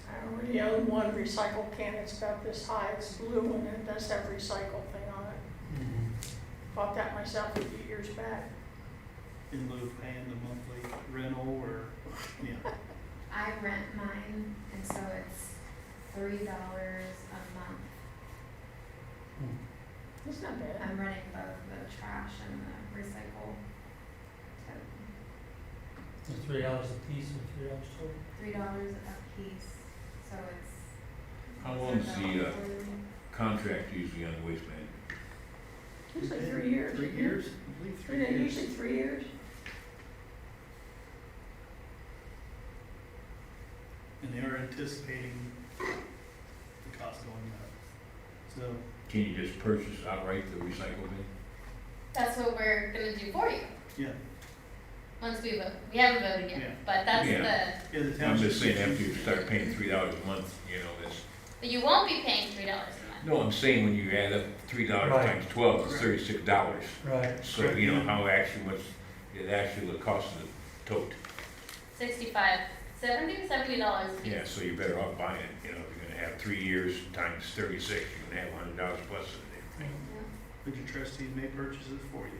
All I already own one recycle can, it's about this high, it's blue, and it does have recycle thing on it. Bought that myself a few years back. In lieu of paying the monthly rental or, yeah. I rent mine, and so it's $3 a month. It's not bad. I'm running both the trash and the recycle. It's $3 a piece or $3 total? $3 a piece, so it's. How long is the $4. contract usually on the waste management? Usually 3 years. 3 years? I believe 3 years. Usually 3 years. And they are anticipating the cost going up. So, Can you just purchase outright the recycle bin? That's what we're gonna do for you, yeah, once we vote. We haven't voted Yeah. yet, but that's Yeah. yeah, the I'm township. just saying after you start paying $3 a month, you know, that's, but you won't be paying $3 a month. no, I'm saying when you add up $3 Right. times 12, it's $36. Right. So, you know, how actually much, it actually would cost the tote. $70 a piece. Yeah, so you're better off buying it, you know, if you're gonna have 3 years times 36, you're gonna have $100 plus in it. But your trustees may purchase it for you.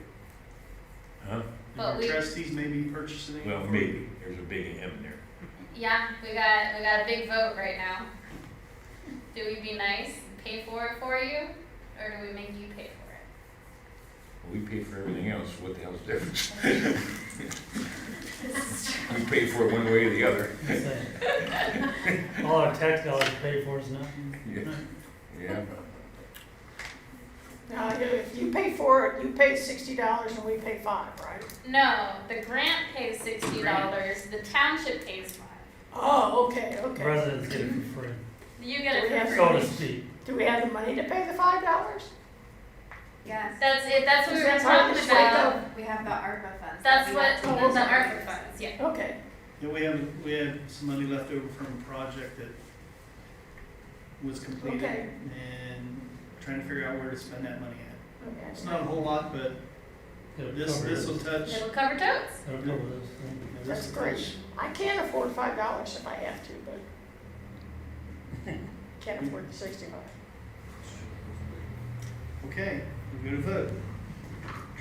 Huh? But And we- your trustees may be purchasing it for you. Well, maybe, there's a big M there. Yeah, we got a big vote right now. Do we be nice and pay for it for you, or do we make you pay for it? We pay for everything else, what the hell's the difference? We pay for it one way or the other. All our tax dollars paid for is nothing. Yeah. Now, if you pay for it, you pay $60 and we pay $5, right? No, the grant pays $60, the township pays $5. Oh, okay, okay. Residents get it for free, You get Do we it have for so free. to speak. Do we have the money to pay the $5? Yes. That's it, that's what we were That's how talking it's about. We have the ARPA funds. That's that we what, have to the use. ARPA funds, yeah. Okay, Yeah, we had some money left over from a project that was completed. Okay. And trying to figure out where to spend that money at. okay. It's not a whole lot, but It'll this cover will this. touch. It'll cover totes. It'll cover this. Yeah, this That's will great. touch- I can't afford $5 if I have to, but can't afford the 65. Okay, we go to vote.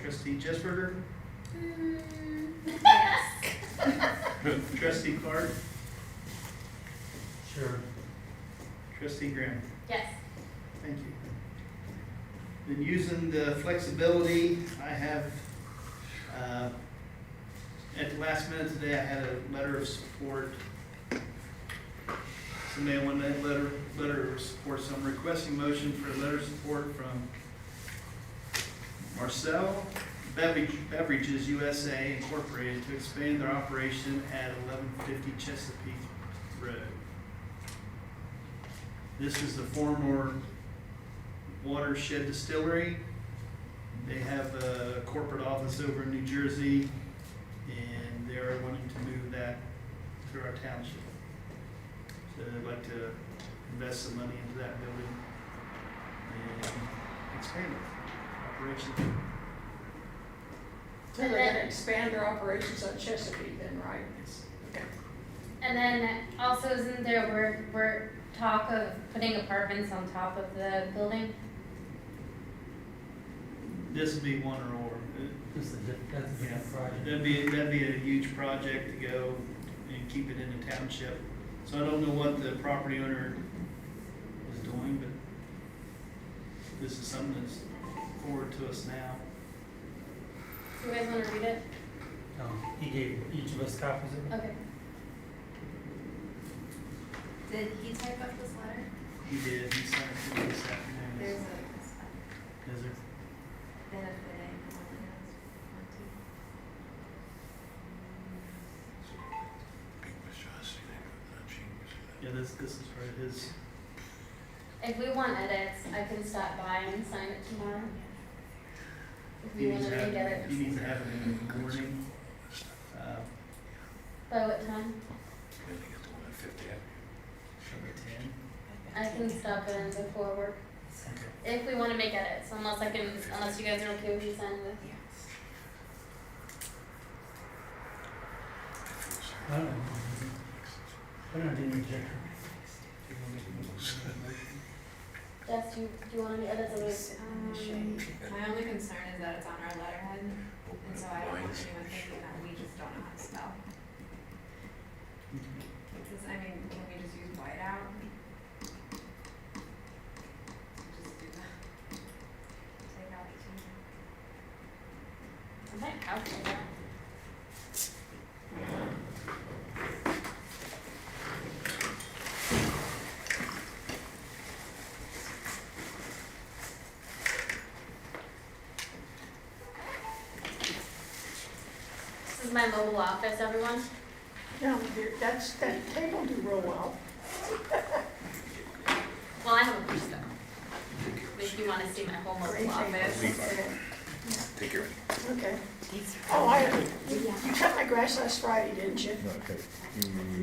Trustee Jesberger, Yes. trustee Clark, Sure. trustee Graham. Yes. Thank you. Then using the flexibility, I have, at the last minute today, I had a letter of support. Somebody wanted that letter of support, so I'm requesting motion for a letter of support from Marcel Beverages USA Incorporated to expand their operation at 1150 Chesapeake Road. This is the former Watershed Distillery. They have a corporate office over in New Jersey, and they are wanting to move that to our township. So I'd like to invest some money into that building and expand it, operation. So they're gonna expand their operations on Chesapeake then, right? Okay. And then also isn't there, we're talk of putting apartments on top of the building? This would be one or. That's a different project. That'd be a huge project to go and keep it in the township. So I don't know what the property owner is doing, but this is something that's forward to us now. You guys wanna read it? He gave each of us copies of it. Okay. Did he type up this letter? He did, he sent it to me this afternoon. There's a Is there? benefiting, only has one, two. Big monstrosity, not changes. Yeah, this is for his, If we want edits, I can stop by and sign it tomorrow. If he we needs wanna to have, make edits. he needs to have it in the morning. By what time? Then they get the one at Fifth Avenue. Maybe 10. I can stop in before work, Okay. if we wanna make edits, unless you guys are okay with me signing this. I don't know. I don't have any objection. close. Jess, do you want any edits? My only concern is that it's on our letterhead, and so I don't want anyone thinking that we just don't know how to spell. I mean, can we just use whiteout? Just do that. Take out the T. Okay, I'll take that. This is my mobile office, everyone. Yeah, that table do real well. Well, I have a push though. If you want to see my whole Great mobile table. office. Take care. Okay. Oh, you cut my grass last Friday, didn't you? No, okay.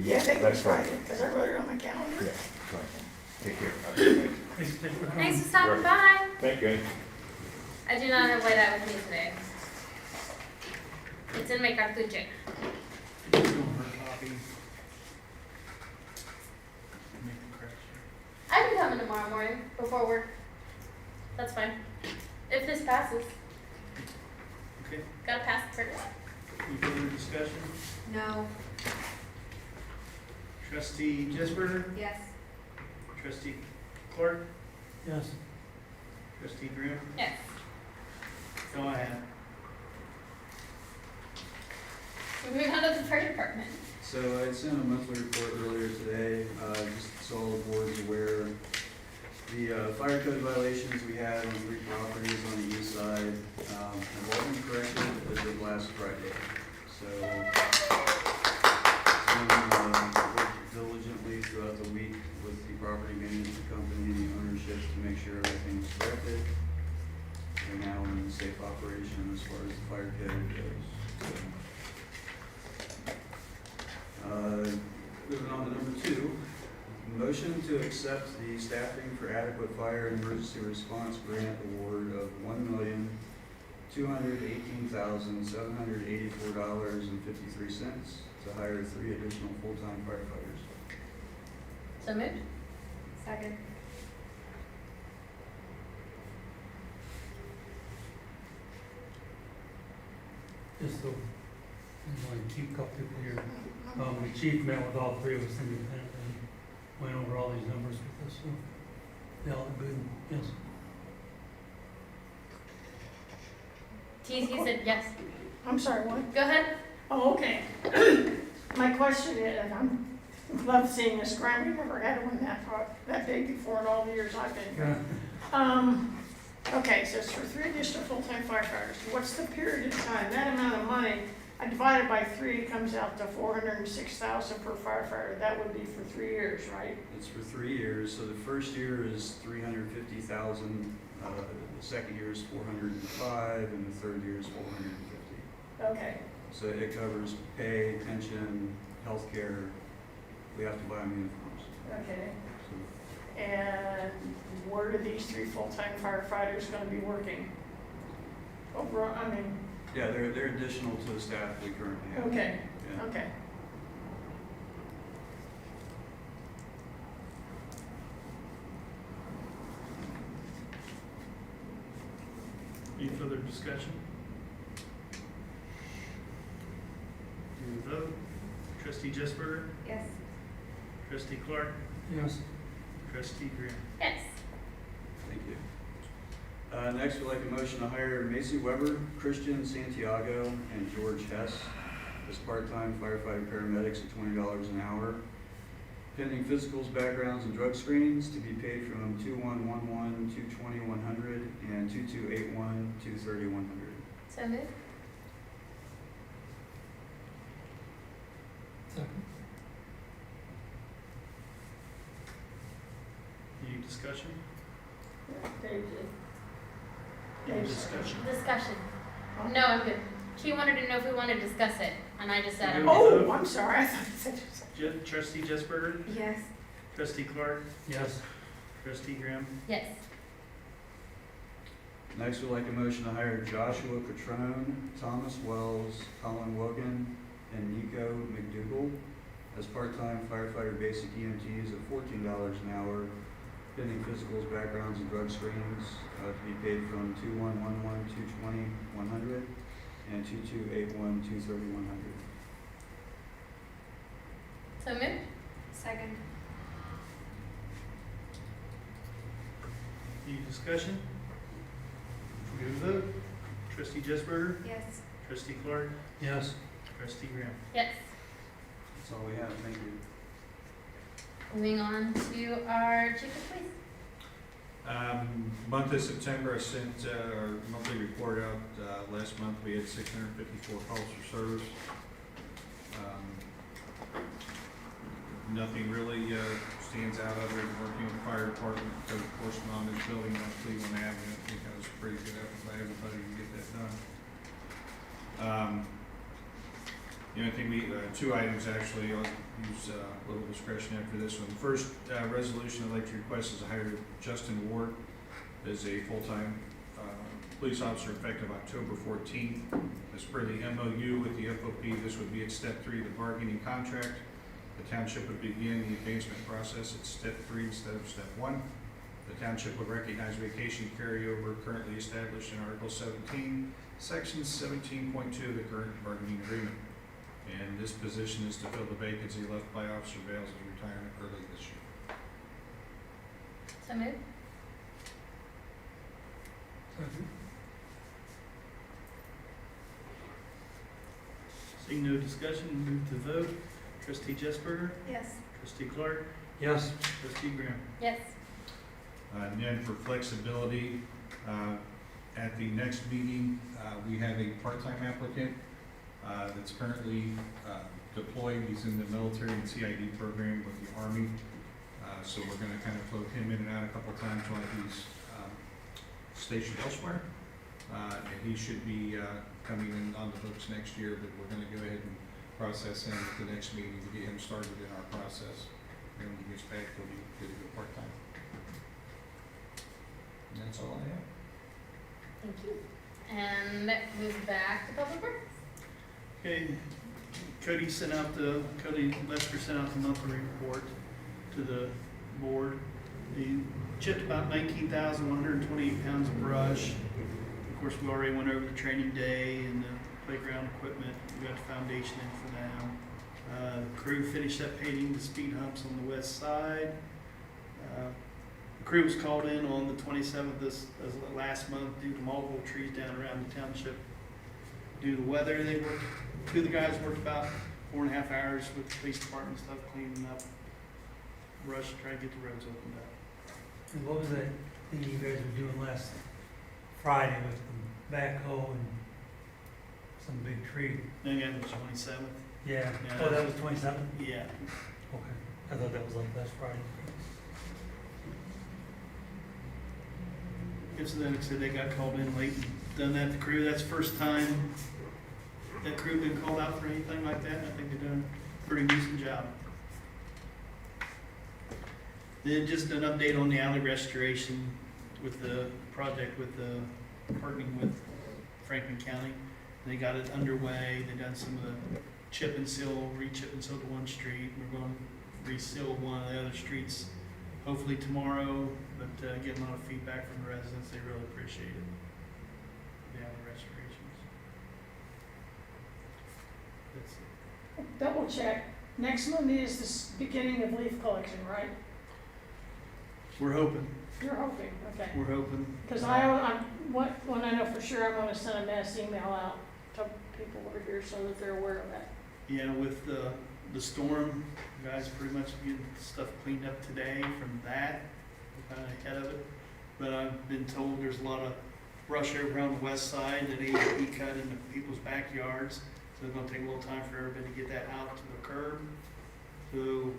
Yeah, I think it was That's right. Friday, because I wrote it on my calendar. Yeah, fine. Take care. Thanks for coming. Thanks for stopping by. Thank you. I do not have whiteout with me today. It's in my cartucho. Her copy. Make the correction. I can come in tomorrow morning before work. That's fine. If this passes, Okay, gotta pass it first. any further discussion? No. Trustee Jesberger, Yes. trustee Clark, Yes. trustee Graham, Yes. go ahead. Moving on to the fire department. So I sent a monthly report earlier today, just so all the board's aware. The fire code violations we had on 3 properties on the east side have all been corrected as of last Friday. So worked diligently throughout the week with the property management company and the ownership to make sure everything's corrected. We're now in safe operation as far as the fire code goes. Moving on to number 2, motion to accept the staffing for adequate fire and emergency response grant award of $1,218,784.53 to hire 3 additional full-time firefighters. So moved. Second. Just so, I'm going to keep a couple people here. The chief met with all 3 of us independently, went over all these numbers with us, so they all look good, yes. TC said yes. I'm sorry, what? Go ahead. Oh, okay. My question is, and I love seeing this grant, we never had one that big before in all the years I've been here. Okay, so it's for 3 additional full-time firefighters. What's the period of time? That amount of money, I divided by 3, comes out to $406,000 per firefighter. That would be for 3 years, right? It's for 3 years, so the first year is $350,000, the second year is $405,000, and the third year is $450,000. Okay. So it covers pay, pension, healthcare. We have to buy them uniforms. Okay. So And where are these 3 full-time firefighters gonna be working? Over, I mean, yeah, they're additional to the staff we currently have. okay, Yeah. okay. Any further discussion? Do the vote. Trustee Jesberger, Yes. trustee Clark, Yes. trustee Graham. Yes. Thank you. Next, we'd like a motion to hire Macy Weber, Christian Santiago, and George Hess as part-time firefighter paramedics at $20 an hour, pending physicals, backgrounds, and drug screenings to be paid from 2111, 220-100, and 2281, 230-100. So moved. Second. Any discussion? Dave did. Any Dave's- discussion? Discussion. No, I'm good. She wanted to know if we wanted to discuss it, and I just said I'm good. Oh, I'm sorry, I thought you said. Trustee Jesberger, Yes. trustee Clark, Yes. trustee Graham. Yes. Next, we'd like a motion to hire Joshua Catrone, Thomas Wells, Colin Wogan, and Nico McDougall as part-time firefighter basic EMTs at $14 an hour, pending physicals, backgrounds, and drug screenings, to be paid from 2111-220-100 and 2281-230-100. So moved. Second. Any discussion? Go to vote. Trustee Jesberger? Yes. Trustee Clark? Yes. Trustee Graham? Yes. That's all we have, thank you. Moving on to our chief of police. Month of September, I sent our monthly report out. Last month, we had 654 calls for service. Nothing really stands out other than working with the fire department, code enforcement on this building on Cleveland Avenue. I think that was a pretty good effort by everybody to get that done. The only thing two items actually, I'll use a little discretion after this one. The first resolution I'd like to request is to hire Justin Ward as a full-time police officer effective October 14th. As per the MOU with the FOP, this would be at step 3 of the bargaining contract. The township would begin the advancement process at step 3 instead of step 1. The township would recognize vacation carryover currently established in Article 17, Section 17.2 of the current bargaining agreement. And this position is to fill the vacancy left by Officer Bales' retirement early this year. So moved. Seeing no discussion, move to vote. Trustee Jesberger? Yes. Trustee Clark? Yes. Trustee Graham? Yes. And then for flexibility, at the next meeting, we have a part-time applicant that's currently deployed. He's in the military and CID program with the Army. So we're going to kind of float him in and out a couple times while he's stationed elsewhere. And he should be coming in on the books next year, but we're going to go ahead and process him at the next meeting to get him started in our process. And when he gets back, he'll be good to go part-time. And that's all I have. Thank you. And move back to public works. Okay, Cody Lester sent out the monthly report to the board. He chipped about 19,128 pounds of brush. Of course, we already went over the training day and the playground equipment. We got the foundation in for now. The crew finished up painting the speed humps on the west side. The crew was called in on the 27th last month due to multiple trees down around the township. Due to weather, two of the guys worked about 4.5 hours with the police department stuff, cleaning up brush to try to get the roads opened up. And what was that thing you guys were doing last Friday with the backhoe and some big tree? Then again, it was 27th. Yeah. Yeah. Oh, that was 27? Yeah. Okay. I thought that was like last Friday. Yes, so then it said they got called in late and done that. The crew, that's the first time that crew been called out for anything like that. And I think they've done a pretty decent job. Then just an update on the alley restoration with the project with the partnering with Franklin County. They got it underway. They done some of the chip and seal, re-chip and seal to one street. We're going to re-seal one of the other streets hopefully tomorrow, but getting a lot of feedback from the residents. They really appreciate it. The alley restorations. That's it. Double check, next Monday is the beginning of leaf collection, right? We're hoping. You're hoping, okay. We're hoping. Because when I know for sure, I'm gonna send a mass email out to people over here so that they're aware of that. Yeah, with the storm, guys pretty much getting stuff cleaned up today from that. We're kind of ahead of it. But I've been told there's a lot of brush over on the west side that needs to be cut into people's backyards. So it's gonna take a little time for everybody to get that out to the curb. So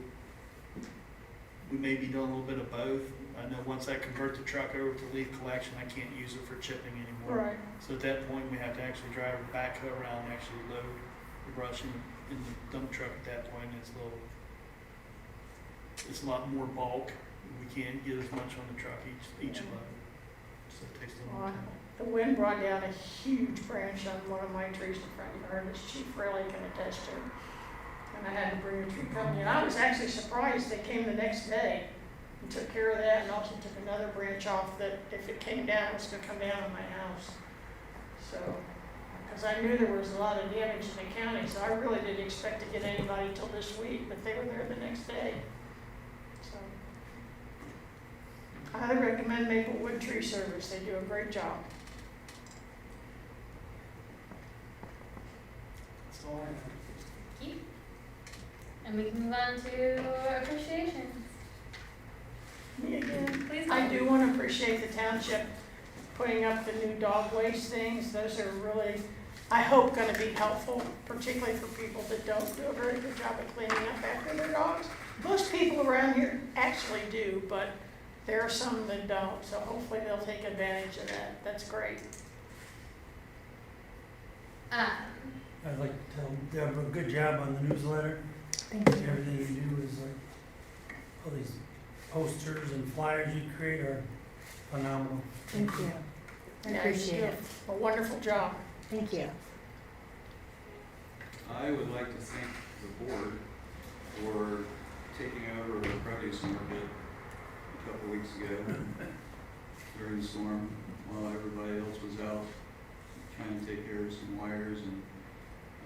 we may be doing a little bit of both. I know once I convert the truck over to leaf collection, I can't use it for chipping anymore. Right. So at that point, we have to actually drive a backhoe around and actually load the brush in the dump truck at that point. It's a lot more bulk. We can't get as much on the truck each load. So it takes a little more time. The wind brought down a huge branch on one of my trees in front yard, which Chief Riley can attest to. And I had to bring a tree company, and I was actually surprised, they came the next day and took care of that, and also took another branch off that if it came down, it was gonna come down on my house. So, because I knew there was a lot of damage in the county, so I really didn't expect to get anybody till this week, but they were there the next day. So, I highly recommend Maplewood Tree Service, they do a great job. That's all I have. Thank you. And we can move on to appreciations. Me again. Please. I do want to appreciate the township putting up the new dog waste things. Those are really, I hope, going to be helpful, particularly for people that don't do a very good job of cleaning up after their dogs. Most people around here actually do, but there are some that don't, so hopefully they'll take advantage of that. That's great. I'd like to tell Deborah, good job on the newsletter. Thank you. Everything you do is like, all these posters and flyers you create are phenomenal. Thank you. I Yeah, you appreciate do it. a wonderful job. Thank you. I would like to thank the board for taking over the produce market a couple weeks ago during the storm while everybody else was out trying to take care of some wires and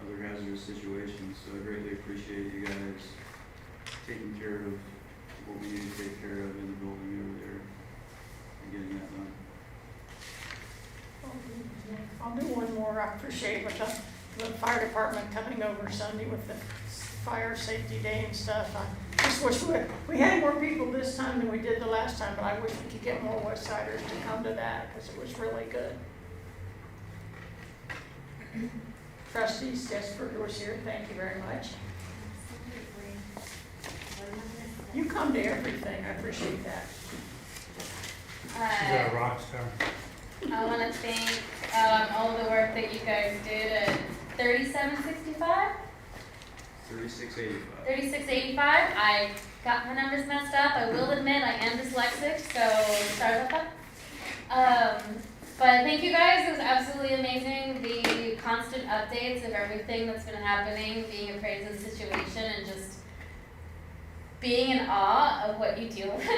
other hazardous situations. So I greatly appreciate you guys taking care of what we need to take care of in the building over there and getting that done. I'll do one more. I appreciate with the fire department coming over Sunday with the fire safety day and stuff. I just wish we had more people this time than we did the last time, but I wish we could get more West Siders to come to that because it was really good. Trustees, Desperate was here. Thank you very much. You come to everything. I appreciate that. She's a rock star. I want to thank all of the work that you guys did at 3765? 3685. 3685. I got my numbers messed up. I will admit I am dyslexic, so sorry about that. But thank you guys. It was absolutely amazing. The constant updates of everything that's been happening, being appraised of the situation, and just being in awe of what you deal with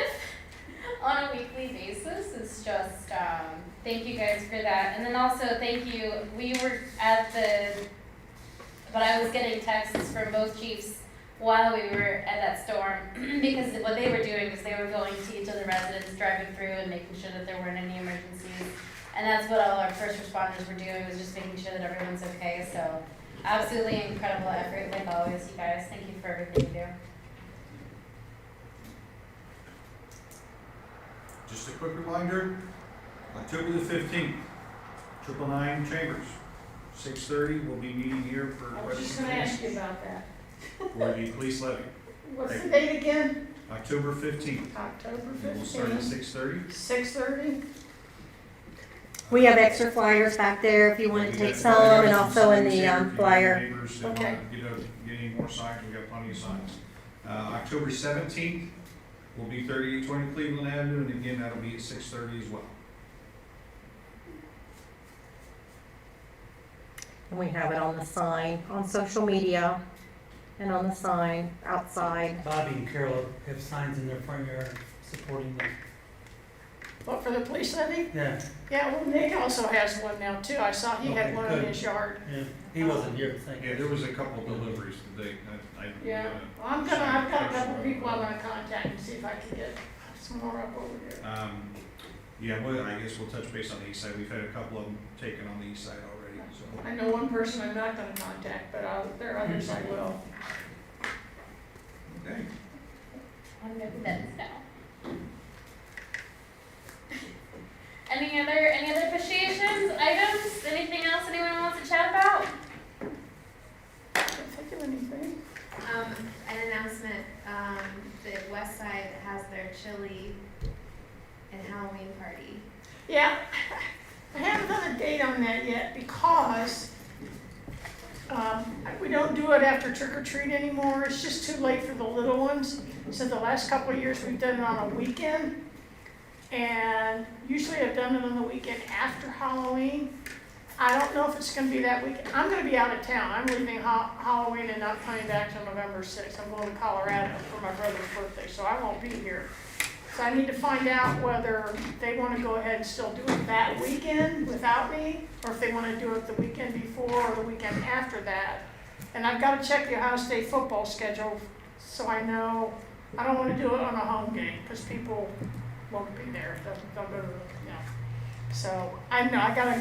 on a weekly basis is just, thank you guys for that. And then also thank you, we were but I was getting texts from both chiefs while we were at that storm because what they were doing is they were going to each of the residents, driving through and making sure that there weren't any emergencies. And that's what all our first responders were doing, was just making sure that everyone's okay. So absolutely incredible effort, like always, you guys. Thank you for everything you do. Just a quick reminder, October the 15th, 999 Chambers, 6:30, we'll be meeting here for I was just going to ask you about that. for the police levy. What's the date again? October 15th. October And we'll start at 15th. 6:30. 6:30? We have extra flyers back there if you want to take some, and also in the flyer. Neighbors that Okay. want to get any more signs, we got plenty of signs. October 17th will be 3820 Cleveland Avenue, and again, that'll be at 6:30 as well. And we have it on the sign, on social media, and on the sign outside. Bobby and Carol have signs in their front yard supporting them. What, for the police levy? Yeah, Yeah, well, Nick also has one now too. I saw he had Okay, one in good. his yard. yeah. He wasn't here, thank you. Yeah, there was a couple of deliveries today. Yeah, well, I've got a couple of people I'm gonna contact and see if I can get some more up over here. Yeah, well, I guess we'll touch base on the east side. We've had a couple of them taken on the east side already, so. I know one person I'm not gonna contact, but there are others I will. Okay. I'm gonna put that down. Any other appreciations, items, anything else anyone wants to chat about? Can't think of anything. An announcement, the West Side has their chili and Halloween party. Yeah, I haven't done a date on that yet because we don't do it after trick or treat anymore. It's just too late for the little ones. So the last couple of years we've done it on a weekend. And usually I've done it on the weekend after Halloween. I don't know if it's gonna be that weekend. I'm gonna be out of town. I'm leaving Halloween and not coming back till November 6th. I'm going to Colorado for my brother's birthday, so I won't be here. So I need to find out whether they wanna go ahead and still do it that weekend without me, or if they wanna do it the weekend before or the weekend after that. And I've gotta check the Ohio State football schedule, so I know, I don't wanna do it on a home game, cause people won't be there. They'll go to, so I know, I gotta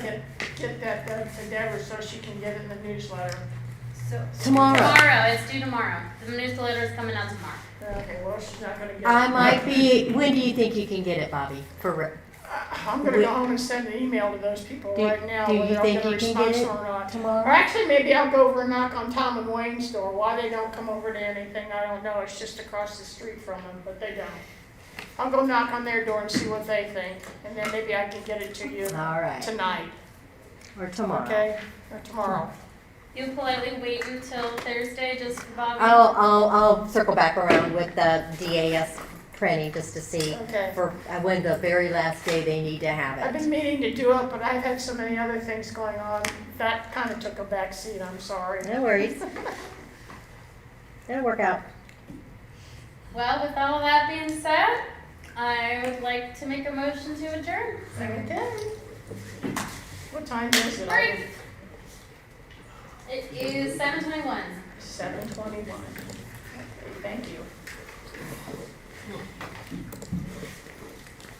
get that done to Deborah so she can get it in the newsletter. So, Tomorrow. Tomorrow, it's due tomorrow. The newsletter is coming out tomorrow. Okay, well, she's not gonna get it. I might be, when do you think you can get it, Bobby? I'm gonna go home and send an email to those people Do- right now, do you whether I'll think get a you can response get it or not. Or tomorrow? actually, maybe I'll go over and knock on Tom and Wayne's door. Why they don't come over to anything, I don't know. It's just across the street from them, but they don't. I'll go knock on their door and see what they think, and then maybe I can get it to you All right, tonight, or tomorrow. okay? Or tomorrow. You politely wait until Thursday just for Bobby. I'll circle back around with the DAS printing just to see Okay. for when the very last day they need to have I've it. been meaning to do it, but I've had so many other things going on. That kind of took a back seat, I'm sorry. No worries. It'll work out. Well, with all that being said, I would like to make a motion to adjourn. Okay. What time is it? Break. It is 7:21. 7:21. Thank you.